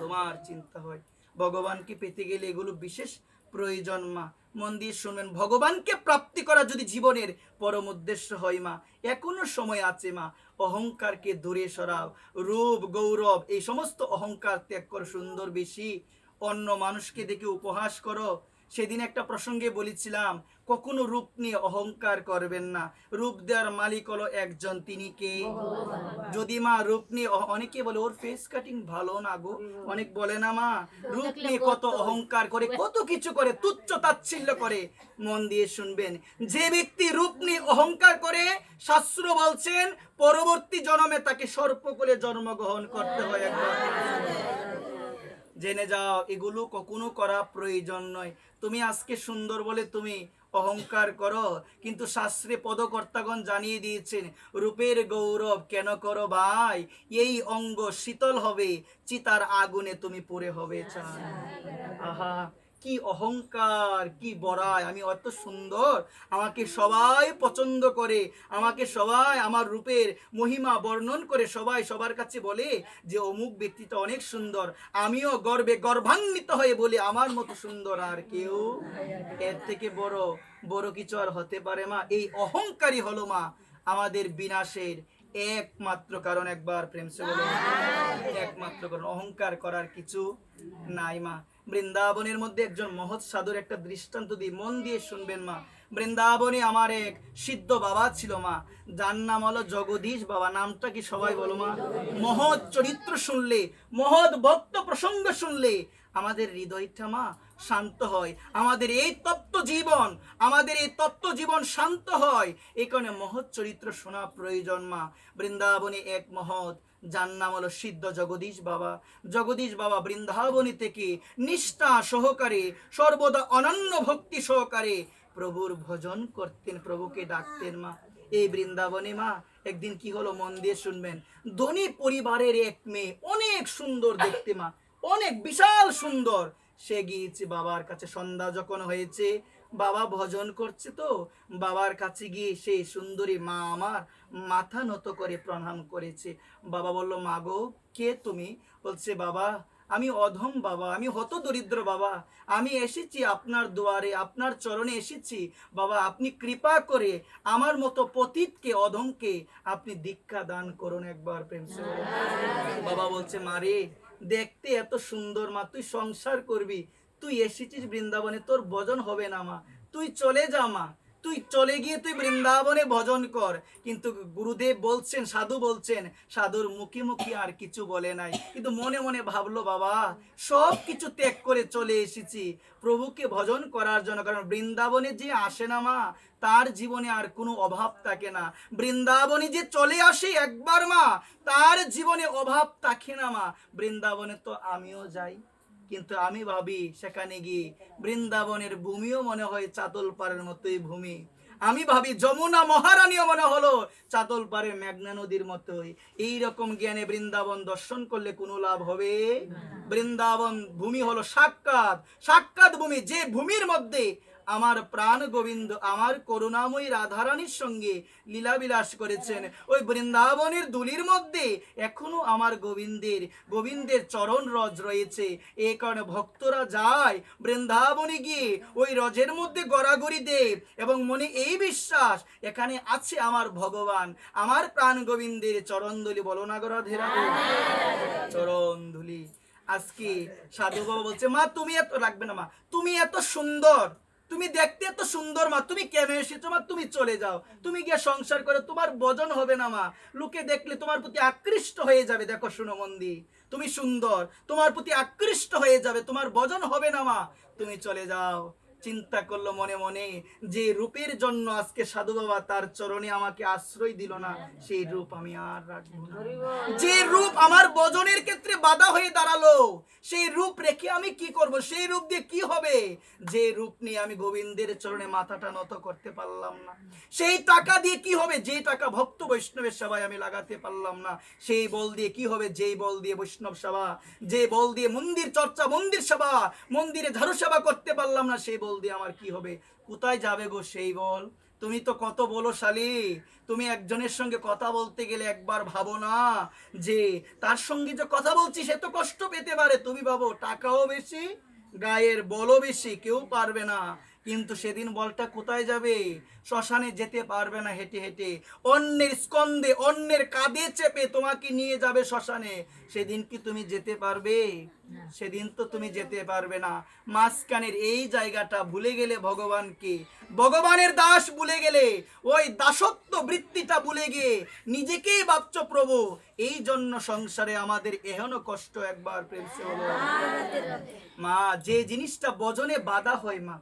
তোমার চিন্তা হয়। ভগবানকে পেতে গেলে এগুলো বিশেষ প্রয়োজন মা, মন দিয়ে শুনবেন। ভগবানকে প্রাপ্তি করা যদি জীবনের পরম উদ্দেশ্য হয় মা, এখনো সময় আছে মা। অহংকারকে দূরে সরাও, রূপ গৌরব এই সমস্ত অহংকার ত্যাগ করো, সুন্দর বেশি অন্য মানুষকে দেখে উপহাস করো। সেদিন একটা প্রসঙ্গে বলেছিলাম, কখনো রূপ নিয়ে অহংকার করবেন না। রূপ দেওয়ার মালিক হলো একজন, তিনি কে? যদি মা রূপ নিয়ে অনেকে বলে ওর ফেস কাটিং ভালো না গো, অনেক বলে না মা, রূপ নিয়ে কত অহংকার করে, কত কিছু করে, তুচ্ছ তাচ্ছিল্য করে। মন দিয়ে শুনবেন, যে ব্যক্তি রূপ নিয়ে অহংকার করে, শাস্ত্র বলছেন পরবর্তী জন্মে তাকে সর্পকুলে জন্মগ্রহণ করতে হয়। একবার জেনে যাও, এগুলো কখনো করা প্রয়োজন নয়। তুমি আজকে সুন্দর বলে তুমি অহংকার করো, কিন্তু শাস্ত্রে পদকর্তাগণ জানিয়ে দিয়েছেন রূপের গৌরব কেন করো ভাই, এই অঙ্গ শীতল হবে, চিতার আগুনে তুমি পুড়ে হবে চান। আহা কি অহংকার, কি বড়াই, আমি অত সুন্দর, আমাকে সবাই পছন্দ করে, আমাকে সবাই আমার রূপের মহিমা বর্ণন করে, সবাই সবার কাছে বলে যে অমুক ব্যক্তিটা অনেক সুন্দর, আমিও গর্বে গর্বান্বিত হয়ে বলি আমার মতো সুন্দর আর কেউ, এর থেকে বড় বড় কিছু আর হতে পারে মা? এই অহংকারী হলো মা আমাদের বিনাশের একমাত্র কারণ। একবার প্রেম সে বলো, একমাত্র কারণ। অহংকার করার কিছু নাই মা। বৃন্দাবনের মধ্যে একজন মহৎ সাধুর একটা দৃষ্টান্ত দিই, মন দিয়ে শুনবেন মা। বৃন্দাবনে আমার এক সিদ্ধ বাবা ছিল মা, যার নাম হলো জগদীশ বাবা। নামটা কি সবাই বলো মা? মহৎ চরিত্র শুনলে, মহৎ ভক্ত প্রসঙ্গ শুনলে আমাদের হৃদয়টা মা শান্ত হয়, আমাদের এই তত্ত্ব জীবন, আমাদের এই তত্ত্ব জীবন শান্ত হয়। এই কারণে মহৎ চরিত্র শোনা প্রয়োজন মা। বৃন্দাবনে এক মহৎ, যার নাম হলো সিদ্ধ জগদীশ বাবা। জগদীশ বাবা বৃন্দাবনী থেকে নিষ্ঠা সহকারে, সর্বদা অনন্য ভক্তি সহকারে প্রভুর ভজন করতেন, প্রভুকে ডাকতেন মা। এই বৃন্দাবনে মা একদিন কি হলো, মন দিয়ে শুনবেন। ধনী পরিবারের এক মেয়ে, অনেক সুন্দর দেখতে মা, অনেক বিশাল সুন্দর। সে গিয়েছে বাবার কাছে, সন্ধ্যা যখন হয়েছে, বাবা ভজন করছে তো, বাবার কাছে গিয়ে সেই সুন্দরী মা আমার মাথা নত করে প্রণাম করেছে। বাবা বলল, মা গো কে তুমি? বলছে, বাবা আমি অধম বাবা, আমি হত দরিদ্র বাবা, আমি এসেছি আপনার দুয়ারে, আপনার চরণে এসেছি বাবা, আপনি কৃপা করে আমার মতো পতিতকে, অধমকে আপনি দীক্ষা দান করুন। একবার প্রেম সে বলো। বাবা বলছে, মারে দেখতে এত সুন্দর মা, তুই সংসার করবি, তুই এসেছিস বৃন্দাবনে, তোর ভজন হবে না মা, তুই চলে যা মা, তুই চলে গিয়ে তুই বৃন্দাবনে ভজন কর। কিন্তু গুরুদেব বলছেন, সাধু বলছেন, সাধুর মুখে মুখে আর কিছু বলে নাই, কিন্তু মনে মনে ভাবলো, বাবা সব কিছু ত্যাগ করে চলে এসেছি প্রভুকে ভজন করার জন্য, কারণ বৃন্দাবনে যে আসে না মা, তার জীবনে আর কোনো অভাব থাকে না। বৃন্দাবনে যে চলে আসে একবার মা, তার জীবনে অভাব থাকে না মা। বৃন্দাবনে তো আমিও যাই, কিন্তু আমি ভাবি সেখানে গিয়ে বৃন্দাবনের ভূমিও মনে হয় চাতল পাড়ের মতোই ভূমি। আমি ভাবি যমুনা মহারানীও মনে হলো চাতল পাড়ের মেঘনা নদীর মতোই। এইরকম জ্ঞানে বৃন্দাবন দর্শন করলে কোনো লাভ হবে? বৃন্দাবন ভূমি হলো সাক্ষাৎ, সাক্ষাৎ ভূমি, যে ভূমির মধ্যে আমার প্রাণ গোবিন্দ আমার করুণাময়ী রাধারানীর সঙ্গে লীলাবিলাস করেছেন। ওই বৃন্দাবনের দুলির মধ্যে এখনো আমার গোবিন্দের চরণ রজ রয়েছে। এই কারণে ভক্তরা যায় বৃন্দাবনে গিয়ে ওই রজের মধ্যে গড়াগড়ি দেয় এবং মনে এই বিশ্বাস, এখানে আছে আমার ভগবান, আমার প্রাণ গোবিন্দের চরণ ধুলি। বলো না গো রাধে রাধে, চরণ ধুলি। আজকে সাধু বাবা বলছে, মা তুমি এত রাখবে না মা, তুমি এত সুন্দর, তুমি দেখতে এত সুন্দর মা, তুমি কেন এসেছো মা? তুমি চলে যাও, তুমি গিয়ে সংসার করে, তোমার ভজন হবে না মা, লোকে দেখলে তোমার প্রতি আকৃষ্ট হয়ে যাবে। দেখো শুনো মন দিয়ে, তুমি সুন্দর, তোমার প্রতি আকৃষ্ট হয়ে যাবে, তোমার ভজন হবে না মা, তুমি চলে যাও। চিন্তা করলো মনে মনে, যে রূপের জন্য আজকে সাধু বাবা তার চরণে আমাকে আশ্রয় দিল না, সেই রূপ আমি আর রাখবো না। যে রূপ আমার বজনের ক্ষেত্রে বাধা হয়ে দাঁড়ালো, সেই রূপ রেখে আমি কি করব? সেই রূপ দিয়ে কি হবে? যে রূপ নিয়ে আমি গোবিন্দের চরণে মাথাটা নত করতে পারলাম না, সেই টাকা দিয়ে কি হবে? যে টাকা ভক্ত বৈষ্ণবের সেবায় আমি লাগাতে পারলাম না, সেই বল দিয়ে কি হবে? যেই বল দিয়ে বৈষ্ণব সেবা, যে বল দিয়ে মন্দির চর্চা, মন্দির সেবা, মন্দিরে ঝাড়ু সেবা করতে পারলাম না, সেই বল দিয়ে আমার কি হবে? কোথায় যাবে গো সেই বল? তুমি তো কত বলশালী, তুমি একজনের সঙ্গে কথা বলতে গেলে একবার ভাবো না যে তার সঙ্গে যে কথা বলছি সে তো কষ্ট পেতে পারে, তুমি ভাবো টাকাও বেশি, গায়ের বলও বেশি, কেউ পারবে না। কিন্তু সেদিন বলটা কোথায় যাবে? শ্মশানে যেতে পারবে না হেঁটে হেঁটে, অন্যের স্কন্ধে, অন্যের কাঁধে চেপে তোমাকে নিয়ে যাবে শ্মশানে। সেদিন কি তুমি যেতে পারবে? সেদিন তো তুমি যেতে পারবে না। মাঝখানের এই জায়গাটা ভুলে গেলে ভগবানকে, ভগবানের দাস ভুলে গেলে, ওই দাসত্ব বৃত্তিটা ভুলে গিয়ে নিজেকেই ভাবছো প্রভু। এই জন্য সংসারে আমাদের এহেন কষ্ট। একবার প্রেম সে হলো মা, যে জিনিসটা বজনে বাধা হয় মা,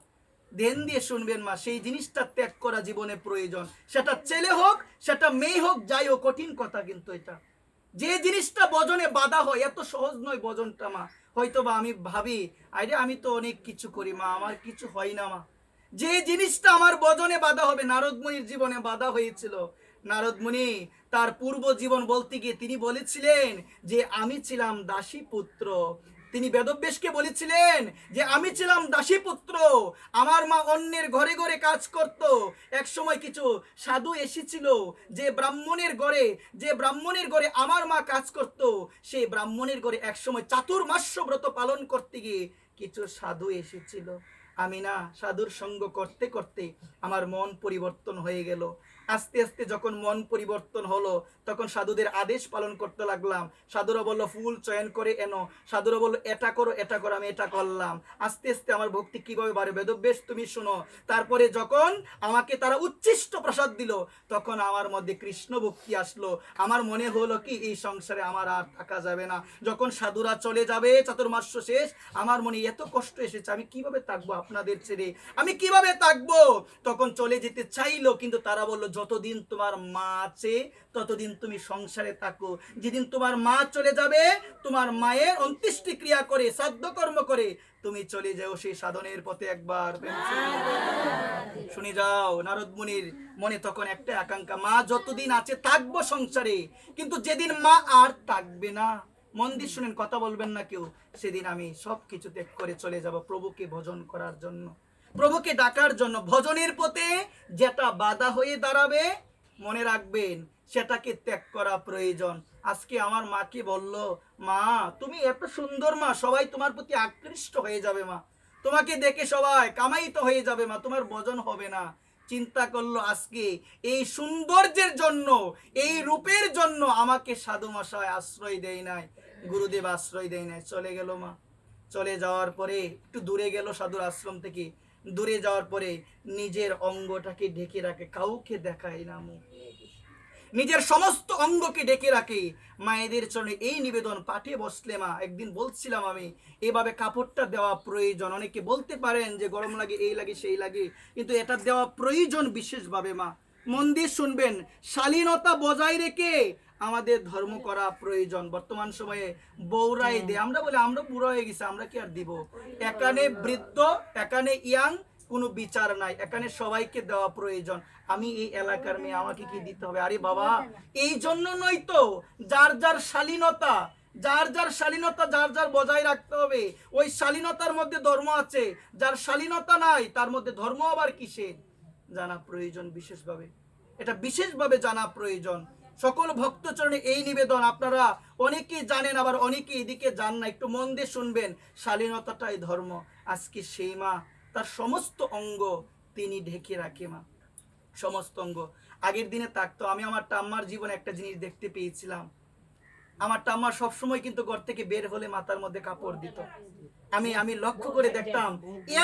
ধ্যান দিয়ে শুনবেন মা, সেই জিনিসটা ত্যাগ করা জীবনে প্রয়োজন। সেটা ছেলে হোক, সেটা মেয়ে হোক, যাই হোক, কঠিন কথা কিন্তু এটা। যে জিনিসটা বজনে বাধা হয়, এত সহজ নয় বজনটা মা। হয়তো বা আমি ভাবি, আরে আমি তো অনেক কিছু করি মা, আমার কিছু হয় না মা। যে জিনিসটা আমার বজনে বাধা হবে, নারদ মুনির জীবনে বাধা হয়েছিল। নারদ মুনি তার পূর্ব জীবন বলতে গিয়ে তিনি বলেছিলেন যে আমি ছিলাম দাসী পুত্র। তিনি বেদব্যাসকে বলেছিলেন যে আমি ছিলাম দাসী পুত্র, আমার মা অন্যের ঘরে ঘরে কাজ করত। এক সময় কিছু সাধু এসেছিল, যে ব্রাহ্মণের ঘরে আমার মা কাজ করত। সেই ব্রাহ্মণের ঘরে এক সময় চাতুর্মাস্য ব্রত পালন করতে গিয়ে কিছু সাধু এসেছিল। আমি না সাধুর সঙ্গ করতে করতে আমার মন পরিবর্তন হয়ে গেল। আস্তে আস্তে যখন মন পরিবর্তন হলো, তখন সাধুদের আদেশ পালন করতে লাগলাম। সাধুরা বললো ফুল চয়ন করে এনো, সাধুরা বললো এটা করো এটা করো, আমি এটা করলাম। আস্তে আস্তে আমার ভক্তি কিভাবে বাড়ে বেদব্যাস তুমি শোনো। তারপরে যখন আমাকে তারা উচ্ছিষ্ট প্রসাদ দিল, তখন আমার মধ্যে কৃষ্ণ ভক্তি আসলো। আমার মনে হলো কি এই সংসারে আমার আর থাকা যাবে না। যখন সাধুরা চলে যাবে, চাতুর্মাস্য শেষ, আমার মনে এত কষ্ট এসেছে, আমি কিভাবে থাকবো আপনাদের ছেড়ে, আমি কিভাবে থাকবো? তখন চলে যেতে চাইলো, কিন্তু তারা বললো যতদিন তোমার মা আছে ততদিন তুমি সংসারে থাকো। যেদিন তোমার মা চলে যাবে, তোমার মায়ের অন্ত্যেষ্টি ক্রিয়া করে, শ্রাদ্ধ কর্ম করে তুমি চলে যাও সেই সাধনের পথে। একবার শুনে যাও। নারদ মুনির মনে তখন একটা আকাঙ্ক্ষা, মা যতদিন আছে থাকবো সংসারে, কিন্তু যেদিন মা আর থাকবে না, মন দিয়ে শুনেন, কথা বলবেন না কেউ, সেদিন আমি সব কিছু ত্যাগ করে চলে যাব প্রভুকে ভজন করার জন্য, প্রভুকে ডাকার জন্য। ভজনের পথে যেটা বাধা হয়ে দাঁড়াবে, মনে রাখবেন সেটাকে ত্যাগ করা প্রয়োজন। আজকে আমার মাকে বলল, মা তুমি এত সুন্দর মা, সবাই তোমার প্রতি আকৃষ্ট হয়ে যাবে মা, তোমাকে দেখে সবাই কামায়িত হয়ে যাবে মা, তোমার ভজন হবে না। চিন্তা করলো আজকে এই সৌন্দর্যের জন্য, এই রূপের জন্য আমাকে সাধু মশাই আশ্রয় দেয় নাই, গুরুদেব আশ্রয় দেয় নাই, চলে গেল মা। চলে যাওয়ার পরে একটু দূরে গেল সাধুর আশ্রম থেকে, দূরে যাওয়ার পরে নিজের অঙ্গটাকে ঢেকে রাখে, কাউকে দেখায় না মুখ, নিজের সমস্ত অঙ্গকে ডেকে রাখে। মায়েদের চরণে এই নিবেদন পাঠে বসলে মা, একদিন বলছিলাম আমি, এভাবে কাপড়টা দেওয়া প্রয়োজন। অনেকে বলতে পারেন যে গরম লাগে, এই লাগে সেই লাগে, কিন্তু এটা দেওয়া প্রয়োজন বিশেষভাবে মা। মন দিয়ে শুনবেন, শালীনতা বজায় রেখে আমাদের ধর্ম করা প্রয়োজন। বর্তমান সময়ে বৌরাই দে, আমরা বলি আমরা বুড়ো হয়ে গেছি, আমরা কি আর দিব? এখানে বৃদ্ধ, এখানে ইয়াং, কোনো বিচার নাই, এখানে সবাইকে দেওয়া প্রয়োজন। আমি এই এলাকার মেয়ে, আমাকে কি দিতে হবে? আরে বাবা, এই জন্য নয় তো, যার যার শালীনতা, যার যার শালীনতা যার যার বজায় রাখতে হবে। ওই শালীনতার মধ্যে ধর্ম আছে, যার শালীনতা নাই তার মধ্যে ধর্ম আবার কিসের? জানা প্রয়োজন বিশেষভাবে, এটা বিশেষভাবে জানা প্রয়োজন। সকল ভক্তচরণে এই নিবেদন, আপনারা অনেকেই জানেন আবার অনেকে এদিকে জান না, একটু মন দিয়ে শুনবেন। শালীনতাটাই ধর্ম। আজকে সেই মা তার সমস্ত অঙ্গ তিনি ঢেকে রাখে মা, সমস্ত অঙ্গ। আগের দিনে থাকতো, আমি আমার ঠাম্মার জীবনে একটা জিনিস দেখতে পেয়েছিলাম। আমার ঠাম্মা সবসময় কিন্তু ঘর থেকে বের হলে মাথার মধ্যে কাপড় দিত। আমি লক্ষ্য করে দেখতাম,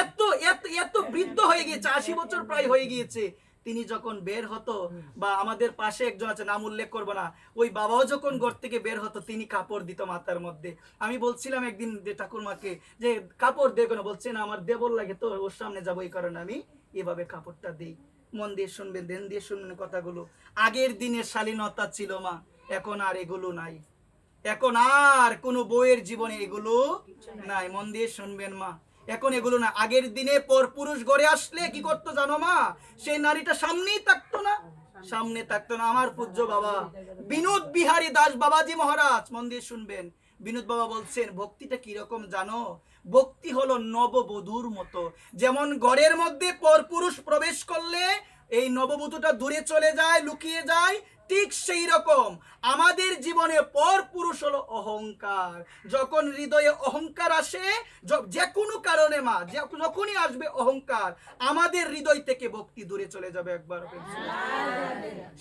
এত এত এত বৃদ্ধ হয়ে গিয়েছে, 80 বছর প্রায় হয়ে গিয়েছে, তিনি যখন বের হতো, বা আমাদের পাশে একজন আছে, নাম উল্লেখ করবো না, ওই বাবাও যখন ঘর থেকে বের হতো তিনি কাপড় দিত মাথার মধ্যে। আমি বলছিলাম একদিন যে ঠাকুরমাকে যে কাপড় দেবে কেন, বলছে না আমার দেবর লাগে তো ওর সামনে যাবো, এই কারণে আমি এভাবে কাপড়টা দিই। মন দিয়ে শুনবেন, ধ্যান দিয়ে শুনবেন কথাগুলো। আগের দিনের শালীনতা ছিল মা, এখন আর এগুলো নাই। এখন আর কোনো বইয়ের জীবনে এগুলো নাই, মন দিয়ে শুনবেন মা, এখন এগুলো না। আগের দিনে পর পুরুষ ঘরে আসলে কি করতো জানো মা, সেই নারীটা সামনেই থাকতো না, সামনে থাকতো না। আমার পূজ্য বাবা বিনোদ বিহারী দাস বাবাজি মহারাজ, মন দিয়ে শুনবেন, বিনোদ বাবা বলছেন ভক্তিটা কিরকম জানো, ভক্তি হলো নববধূর মতো। যেমন ঘরের মধ্যে পর পুরুষ প্রবেশ করলে এই নববধূটা দূরে চলে যায়, লুকিয়ে যায়, ঠিক সেই রকম আমাদের জীবনে পর পুরুষ হলো অহংকার। যখন হৃদয়ে অহংকার আসে, যে কোনো কারণে মা, যখনই আসবে অহংকার, আমাদের হৃদয় থেকে ভক্তি দূরে চলে যাবে একবার।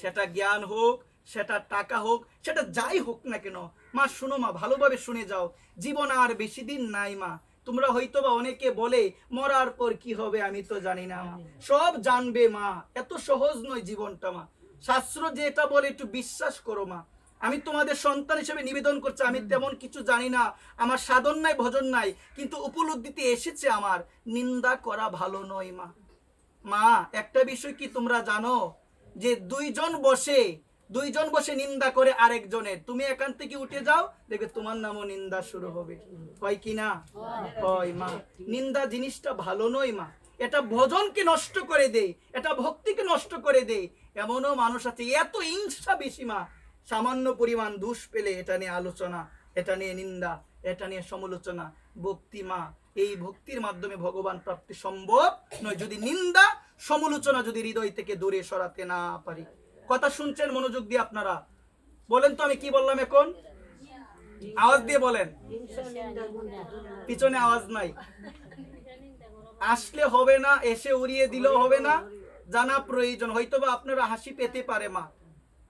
সেটা জ্ঞান হোক, সেটা টাকা হোক, সেটা যাই হোক না কেন মা, শুনো মা, ভালোভাবে শুনে যাও, জীবন আর বেশি দিন নাই মা। তোমরা হয়তো বা অনেকে বলে মরার পর কি হবে আমি তো জানি না মা, সব জানবে মা, এত সহজ নয় জীবনটা মা। শাস্ত্র যেটা বলে একটু বিশ্বাস করো মা। আমি তোমাদের সন্তান হিসেবে নিবেদন করছি, আমি তেমন কিছু জানি না, আমার সাধন নাই ভজন নাই, কিন্তু উপলব্ধিতে এসেছে আমার, নিন্দা করা ভালো নয় মা। মা একটা বিষয় কি তোমরা জানো, যে দুইজন বসে নিন্দা করে আরেকজনের, তুমি এখান থেকে উঠে যাও, দেখবে তোমার নামও নিন্দা শুরু হবে, হয় কি না? হয় মা। নিন্দা জিনিসটা ভালো নয় মা, এটা ভজনকে নষ্ট করে দেয়, এটা ভক্তিকে নষ্ট করে দেয়। এমনও মানুষ আছে এত হিংসা বেশি মা, সামান্য পরিমাণ দোষ পেলে এটা নিয়ে আলোচনা, এটা নিয়ে নিন্দা, এটা নিয়ে সমালোচনা। ভক্তি মা, এই ভক্তির মাধ্যমে ভগবান প্রাপ্তি সম্ভব নয় যদি নিন্দা সমালোচনা যদি হৃদয় থেকে দূরে সরাতে না পারি। কথা শুনছেন মনোযোগ দিয়ে আপনারা? বলেন তো আমি কি বললাম এখন, আওয়াজ দিয়ে বলেন, পিছনে আওয়াজ নাই, আসলে হবে না, এসে উড়িয়ে দিলেও হবে না, জানা প্রয়োজন। হয়তোবা আপনারা হাসি পেতে পারে মা,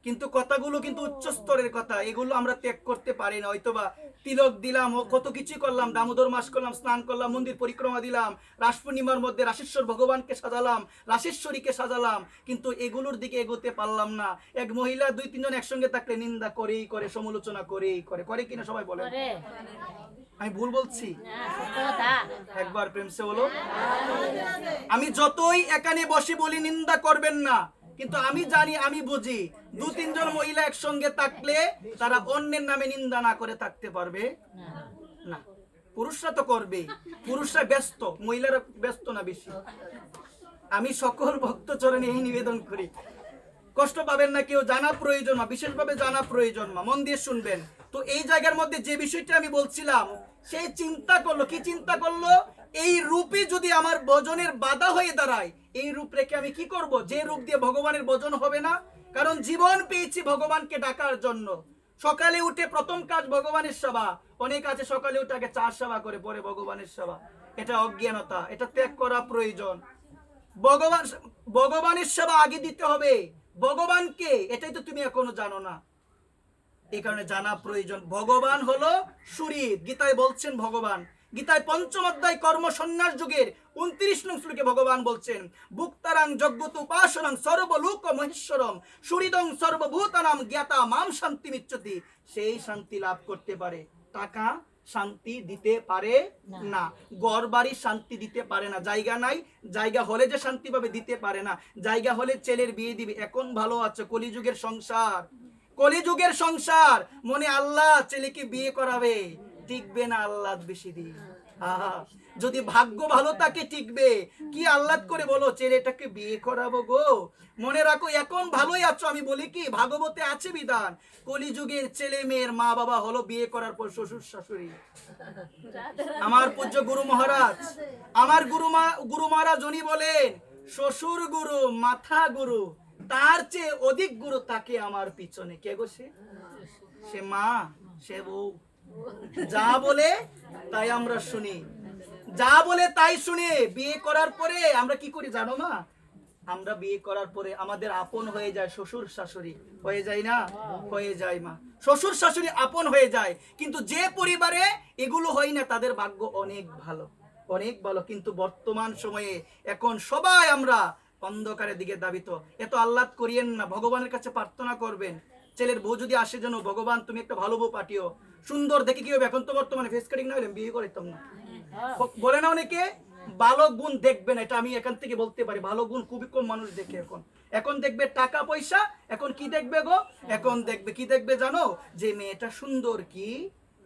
কিন্তু কথাগুলো কিন্তু উচ্চ স্তরের কথা, এগুলো আমরা ত্যাগ করতে পারি না। হয়তোবা তিলক দিলাম, ও কত কিছু করলাম, দামোদর মাস করলাম, স্নান করলাম, মন্দির পরিক্রমা দিলাম, রাস পূর্ণিমার মধ্যে রাশেশ্বর ভগবানকে সাজালাম, রাশেশ্বরীকে সাজালাম, কিন্তু এগুলোর দিকে এগোতে পারলাম না। এক মহিলা 2-3 জন একসঙ্গে থাকলে নিন্দা করেই করে, সমালোচনা করেই করে, করে কিনা সবাই বলেন? আমি ভুল বলছি? একবার প্রেম সে বলো। আমি যতই এখানে বসে বলি নিন্দা করবেন না, কিন্তু আমি জানি, আমি বুঝি 2-3 জন মহিলা একসঙ্গে থাকলে তারা অন্যের নামে নিন্দা না করে থাকতে পারবে না। পুরুষরা তো করবে, পুরুষরা ব্যস্ত, মহিলারা ব্যস্ত না বেশি। আমি সকল ভক্ত চরণে এই নিবেদন করি, কষ্ট পাবেন না কেউ, জানা প্রয়োজন মা, বিশেষভাবে জানা প্রয়োজন মা, মন দিয়ে শুনবেন। তো এই জায়গার মধ্যে যে বিষয়টা আমি বলছিলাম, সেই চিন্তা করলো, কি চিন্তা করলো, এই রূপে যদি আমার ভজনের বাধা হয়ে দাঁড়ায়, এই রূপ রেখে আমি কি করব, যে রূপ দিয়ে ভগবানের ভজন হবে না। কারণ জীবন পেয়েছি ভগবানকে ডাকার জন্য। সকালে উঠে প্রথম কাজ ভগবানের সেবা, অনেক আছে সকালে উঠে আগে চার সেবা করে পরে ভগবানের সেবা, এটা অজ্ঞানতা, এটা ত্যাগ করা প্রয়োজন। ভগবানের সেবা আগে দিতে হবে, ভগবানকে, এটাই তো তুমি এখনো জানো না, এই কারণে জানা প্রয়োজন। ভগবান হলো শরীর, গীতায় বলছেন ভগবান, গীতায় 5ম অধ্যায় কর্ম সন্ন্যাস যুগের 29 নং শ্লোকে ভগবান বলছেন, ভুক্তারাং যজ্ঞত উপাসনং সর্বলোক মহেশ্বরম সুহৃদং সর্বভূতানাম জ্ঞাতা মাম শান্তি মিচ্ছতি। সেই শান্তি লাভ করতে পারে, টাকা শান্তি দিতে পারে না, ঘর বাড়ি শান্তি দিতে পারে না, জায়গা নাই, জায়গা হলে যে শান্তি পাবে দিতে পারে না, জায়গা হলে ছেলের বিয়ে দিবে। এখন ভালো আছে, কলিযুগের সংসার, কলিযুগের সংসার, মনে আল্লাহ ছেলেকে বিয়ে করাবে, টিকবে না আল্লাহ বেশি দিন। যদি ভাগ্য ভালো থাকে টিকবে, কি আল্লাহ করে বলো ছেলেটাকে বিয়ে করাবো গো। মনে রাখো এখন ভালোই আছো, আমি বলি কি ভাগবতে আছে বিধান, কলিযুগের ছেলে মেয়ের মা বাবা হলো বিয়ে করার পর শ্বশুর শাশুড়ি। আমার পূজ্য গুরু মহারাজ, আমার গুরু মহারাজ উনি বলেন, শ্বশুর গুরু মাথা গুরু, তার চেয়ে অধিক গুরু তাকে আমার পিছনে। কে গো সে? সে মা, সে বউ। যা বলে তাই আমরা শুনি, যা বলে তাই শুনে। বিয়ে করার পরে আমরা কি করি জানো মা, আমরা বিয়ে করার পরে আমাদের আপন হয়ে যায় শ্বশুর শাশুড়ি, হয়ে যায় না? হয়ে যায় মা, শ্বশুর শাশুড়ি আপন হয়ে যায়। কিন্তু যে পরিবারে এগুলো হয় না তাদের ভাগ্য অনেক ভালো, অনেক ভালো। কিন্তু বর্তমান সময়ে এখন সবাই আমরা অন্ধকারের দিকে দাবিত। এত আহ্লাদ করিয়েন না, ভগবানের কাছে প্রার্থনা করবেন। ছেলের বউ যদি আসে যেন, ভগবান তুমি একটা ভালো বউ পাঠিও। সুন্দর দেখে কি হবে, এখন তো বর্তমানে ফেস কাটিং না হলে বিয়ে করতাম না, বলে না অনেকে। ভালো গুণ দেখবেন, এটা আমি এখান থেকে বলতে পারি। ভালো গুণ খুবই কম মানুষ দেখে এখন। এখন দেখবে টাকা পয়সা, এখন কি দেখবে গো, এখন দেখবে কি দেখবে জানো, যে মেয়েটা সুন্দর কি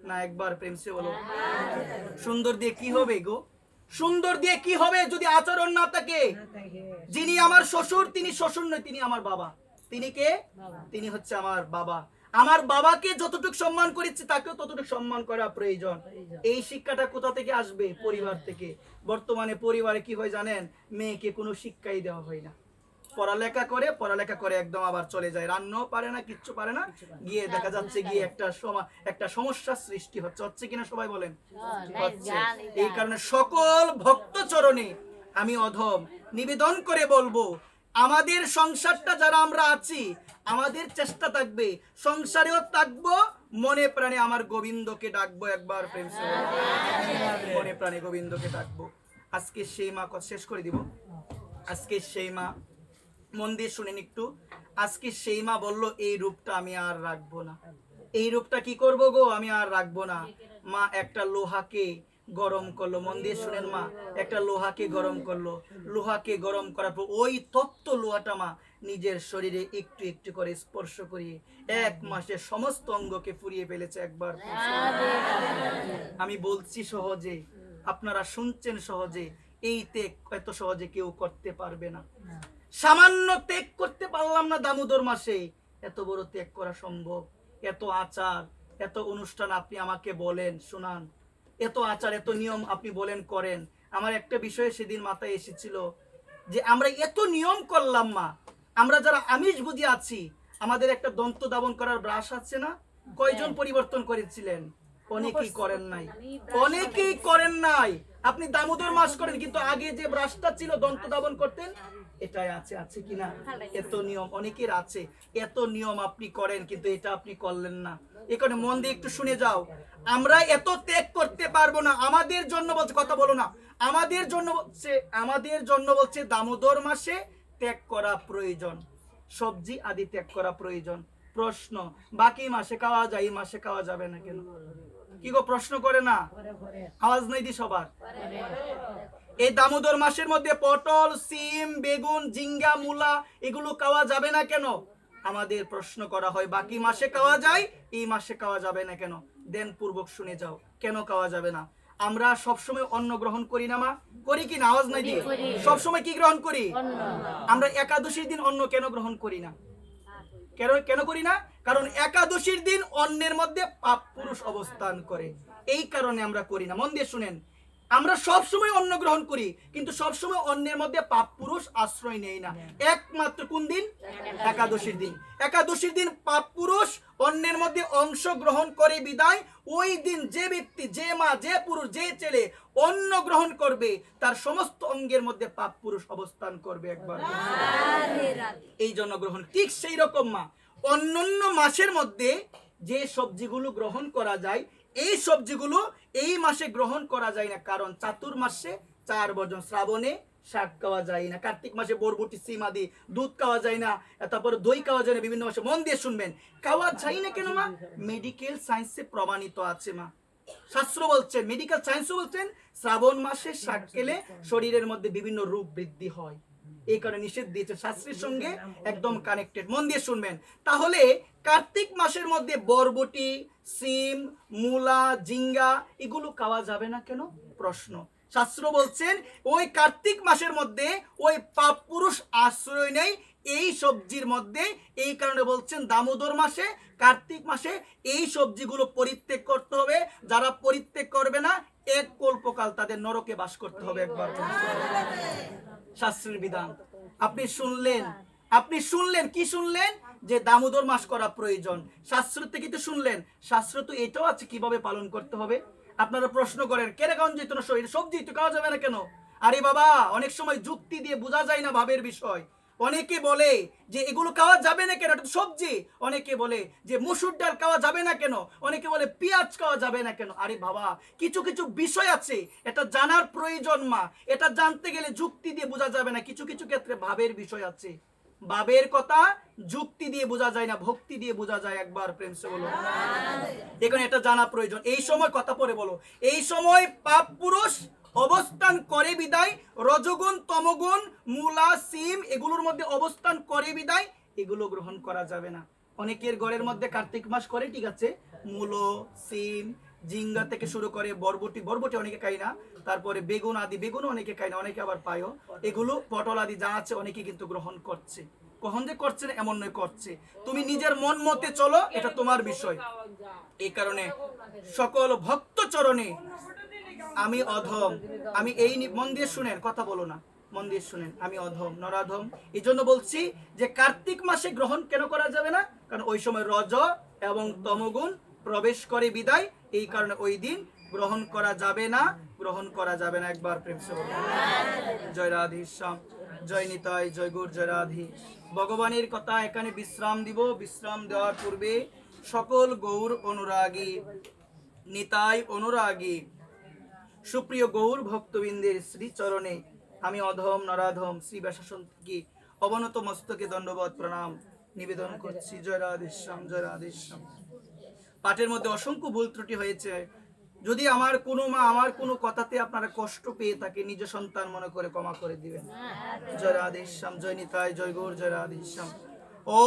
না। একবার প্রেম সে বলো, সুন্দর দিয়ে কি হবে গো, সুন্দর দিয়ে কি হবে যদি আচরণ না থাকে। যিনি আমার শ্বশুর তিনি শ্বশুর নয়, তিনি আমার বাবা। তিনি কে, তিনি হচ্ছে আমার বাবা। আমার বাবাকে যতটুকু সম্মান করেছি তাকেও ততটুকু সম্মান করা প্রয়োজন। এই শিক্ষাটা কোথা থেকে আসবে, পরিবার থেকে। বর্তমানে পরিবারে কি হয় জানেন, মেয়েকে কোনো শিক্ষাই দেওয়া হয় না। পড়ালেখা করে একদম আবার চলে যায়, রান্নাও পারে না, কিচ্ছু পারে না, গিয়ে দেখা যাচ্ছে গিয়ে একটা সমস্যার সৃষ্টি হচ্ছে কিনা সবাই বলেন, হচ্ছে। এই কারণে সকল ভক্ত চরণে আমি অধম নিবেদন করে বলবো, আমাদের সংসারটা যারা আমরা আছি, আমাদের চেষ্টা থাকবে সংসারেও থাকবো, মনে প্রাণে আমার গোবিন্দকে ডাকবো। একবার প্রেম সে মনে প্রাণে গোবিন্দকে ডাকবো। আজকে সেই মা কথা শেষ করে দিব। আজকে সেই মা, মন দিয়ে শুনেন একটু। আজকে সেই মা বললো এই রূপটা আমি আর রাখবো না। এই রূপটা কি করব গো, আমি আর রাখবো না। মা একটা লোহাকে গরম করলো, মন দিয়ে শুনেন মা, একটা লোহাকে গরম করলো। লোহাকে গরম করার পর ওই তপ্ত লোহাটা মা নিজের শরীরে একটু একটু করে স্পর্শ করিয়ে 1 মাসে সমস্ত অঙ্গকে ফুরিয়ে ফেলেছে। একবার আমি বলছি সহজে, আপনারা শুনছেন সহজে, এই ত্যাগ এত সহজে কেউ করতে পারবে না। সামান্য ত্যাগ করতে পারলাম না দামোদর মাসে, এত বড় ত্যাগ করা সম্ভব? এত আচার, এত অনুষ্ঠান আপনি আমাকে বলেন শোনান, এত আচার এত নিয়ম আপনি বলেন করেন। আমার একটা বিষয় সেদিন মাথায় এসেছিল, যে আমরা এত নিয়ম করলাম মা, আমরা যারা আমিষ বুঝি আছি, আমাদের একটা দন্ত দাবন করার ব্রাশ আছে না, কয়জন পরিবর্তন করেছিলেন? অনেকেই করেন নাই, অনেকেই করেন নাই। আপনি দামোদর মাস করেন, কিন্তু আগে যে ব্রাশটা ছিল দন্ত দাবন করতেন, এটাই আছে কিনা? এত নিয়ম অনেকের আছে, এত নিয়ম আপনি করেন, কিন্তু এটা আপনি করলেন না। এখানে মন দিয়ে একটু শুনে যাও, আমরা এত ত্যাগ করতে পারবো না। আমাদের জন্য বলছে, কথা বলো না, আমাদের জন্য বলছে দামোদর মাসে ত্যাগ করা প্রয়োজন, সবজি আদি ত্যাগ করা প্রয়োজন। প্রশ্ন, বাকি মাসে খাওয়া যায়, এই মাসে খাওয়া যাবে না কেন? কি গো প্রশ্ন করে না? আওয়াজ নাই দি সবার। এই দামোদর মাসের মধ্যে পটল, সিম, বেগুন, ঝিঙ্গা, মূলা এগুলো খাওয়া যাবে না কেন? আমাদের প্রশ্ন করা হয়, বাকি মাসে খাওয়া যায়, এই মাসে খাওয়া যাবে না কেন? দেন পূর্বক শুনে যাও কেন খাওয়া যাবে না। আমরা সবসময় অন্ন গ্রহণ করি না মা, করি কি না? আওয়াজ নাই দিয়ে সবসময় কি গ্রহণ করি? আমরা একাদশীর দিন অন্ন কেন গ্রহণ করি না? কেন করি না? কারণ একাদশীর দিন অন্নের মধ্যে পাপ পুরুষ অবস্থান করে, এই কারণে আমরা করি না। মন দিয়ে শুনেন, আমরা সব সময় অন্ন গ্রহণ করি, কিন্তু সব সময় অন্নের মধ্যে পাপ পুরুষ আশ্রয় নেই না। একমাত্র কোন দিন? একাদশীর দিন। একাদশীর দিন পাপ পুরুষ অন্নের মধ্যে অংশ গ্রহণ করে বিদায়, ওই দিন যে ব্যক্তি, যে মা, যে পুরুষ, যে ছেলে অন্ন গ্রহণ করবে, তার সমস্ত অঙ্গের মধ্যে পাপ পুরুষ অবস্থান করবে। একবার এই জন্য গ্রহণ। ঠিক সেই রকম মা, অন্যান্য মাসের মধ্যে যে সবজিগুলো গ্রহণ করা যায়, এই সবজিগুলো এই মাসে গ্রহণ করা যায় না, কারণ চাতুর্মাসে 4 বর্জন। শ্রাবণে শাক খাওয়া যায় না, কার্তিক মাসে বরবটি, সিম আদি, দুধ খাওয়া যায় না, তারপরে দই খাওয়া যায় না, বিভিন্ন মাসে। মন দিয়ে শুনবেন, খাওয়া যায় না কেন মা? মেডিকেল সায়েন্সে প্রমাণিত আছে মা, শাস্ত্র বলছেন, মেডিকেল সায়েন্সও বলছেন, শ্রাবণ মাসে শাক খেলে শরীরের মধ্যে বিভিন্ন রোগ বৃদ্ধি হয়, এই কারণে নিষেধ দিয়েছে, শাস্ত্রের সঙ্গে একদম কানেক্টেড। মন দিয়ে শুনবেন। তাহলে কার্তিক মাসের মধ্যে বরবটি, সিম, মূলা, ঝিঙ্গা এগুলো খাওয়া যাবে না কেন? প্রশ্ন। শাস্ত্র বলছেন ওই কার্তিক মাসের মধ্যে ওই পাপ পুরুষ আশ্রয় নেই এই সবজির মধ্যে, এই কারণে বলছেন দামোদর মাসে, কার্তিক মাসে এই সবজিগুলো পরিত্যাগ করতে হবে। যারা পরিত্যাগ করবে না, 1 কল্পকাল তাদের নরকে বাস করতে হবে। একবার শাস্ত্রের বিধান আপনি শুনলেন কি শুনলেন? যে দামোদর মাস করা প্রয়োজন। শাস্ত্র থেকে তো শুনলেন, শাস্ত্র তো এটাও আছে কিভাবে পালন করতে হবে। আপনারা প্রশ্ন করেন, কেন খাওয়া যেত না? সবজি তো খাওয়া যাবে না কেন? আরে বাবা, অনেক সময় যুক্তি দিয়ে বোঝা যায় না ভাবের বিষয়। অনেকে বলে যে এগুলো খাওয়া যাবে না কেন, এটা তো সবজি। অনেকে বলে যে মসুর ডাল খাওয়া যাবে না কেন, অনেকে বলে পেঁয়াজ খাওয়া যাবে না কেন। আরে বাবা, কিছু কিছু বিষয় আছে, এটা জানার প্রয়োজন মা। এটা জানতে গেলে যুক্তি দিয়ে বোঝা যাবে না। কিছু কিছু ক্ষেত্রে ভাবের বিষয় আছে, ভাবের কথা যুক্তি দিয়ে বোঝা যায় না, ভক্তি দিয়ে বোঝা যায়। একবার প্রেম সে বলো, এখন এটা জানা প্রয়োজন। এই সময় কথা পরে বলো, এই সময় পাপ পুরুষ অবস্থান করে বিদায়, রজগুণ তমগুণ মূলা সিম এগুলোর মধ্যে অবস্থান করে বিদায় এগুলো গ্রহণ করা যাবে না। অনেকের ঘরের মধ্যে কার্তিক মাস করে, ঠিক আছে, মূলো, সিম, জিঙ্গা থেকে শুরু করে বরবটি, বরবটি অনেকে খায় না, তারপরে বেগুন আদি, বেগুনও অনেকে খায় না, অনেকে আবার পায়ও। এগুলো পটল আদি যা আছে অনেকে কিন্তু গ্রহণ করছে। কখন যে করছে না এমন নয়, করছে। তুমি নিজের মন মতে চলো, এটা তোমার বিষয়। এই কারণে সকল ভক্ত চরণে আমি অধম, আমি এই মন দিয়ে শুনেন, কথা বলো না, মন দিয়ে শুনেন, আমি অধম নরাধম। এই জন্য বলছি যে কার্তিক মাসে গ্রহণ কেন করা যাবে না, কারণ ওই সময় রজ এবং তমগুণ প্রবেশ করে বিদায়, এই কারণে ওই দিন গ্রহণ করা যাবে না, গ্রহণ করা যাবে না। একবার প্রেম সে বলো, জয় রাধে শ্যাম, জয় নিতাই, জয় গৌর, জয় রাধে। ভগবানের কথা এখানে বিশ্রাম দিব। বিশ্রাম দেওয়ার পূর্বে সকল গৌর অনুরাগী, নিতাই অনুরাগী, সুপ্রিয় গৌর ভক্তবৃন্দের শ্রীচরণে আমি অধম নরাধম শ্রী ব্যাসাসন থেকে অবনত মস্তকে দণ্ডবত প্রণাম নিবেদন করছি। জয় রাধেশ্যাম, জয় রাধেশ্যাম। পাঠের মধ্যে অসংখ্য ভুল ত্রুটি হয়েছে। যদি আমার কোনো মা আমার কোনো কথাতে আপনারা কষ্ট পেয়ে থাকে, নিজ সন্তান মনে করে ক্ষমা করে দিবেন। জয় রাধেশ্যাম, জয় নিতাই, জয় গৌর, জয় রাধেশ্যাম। ও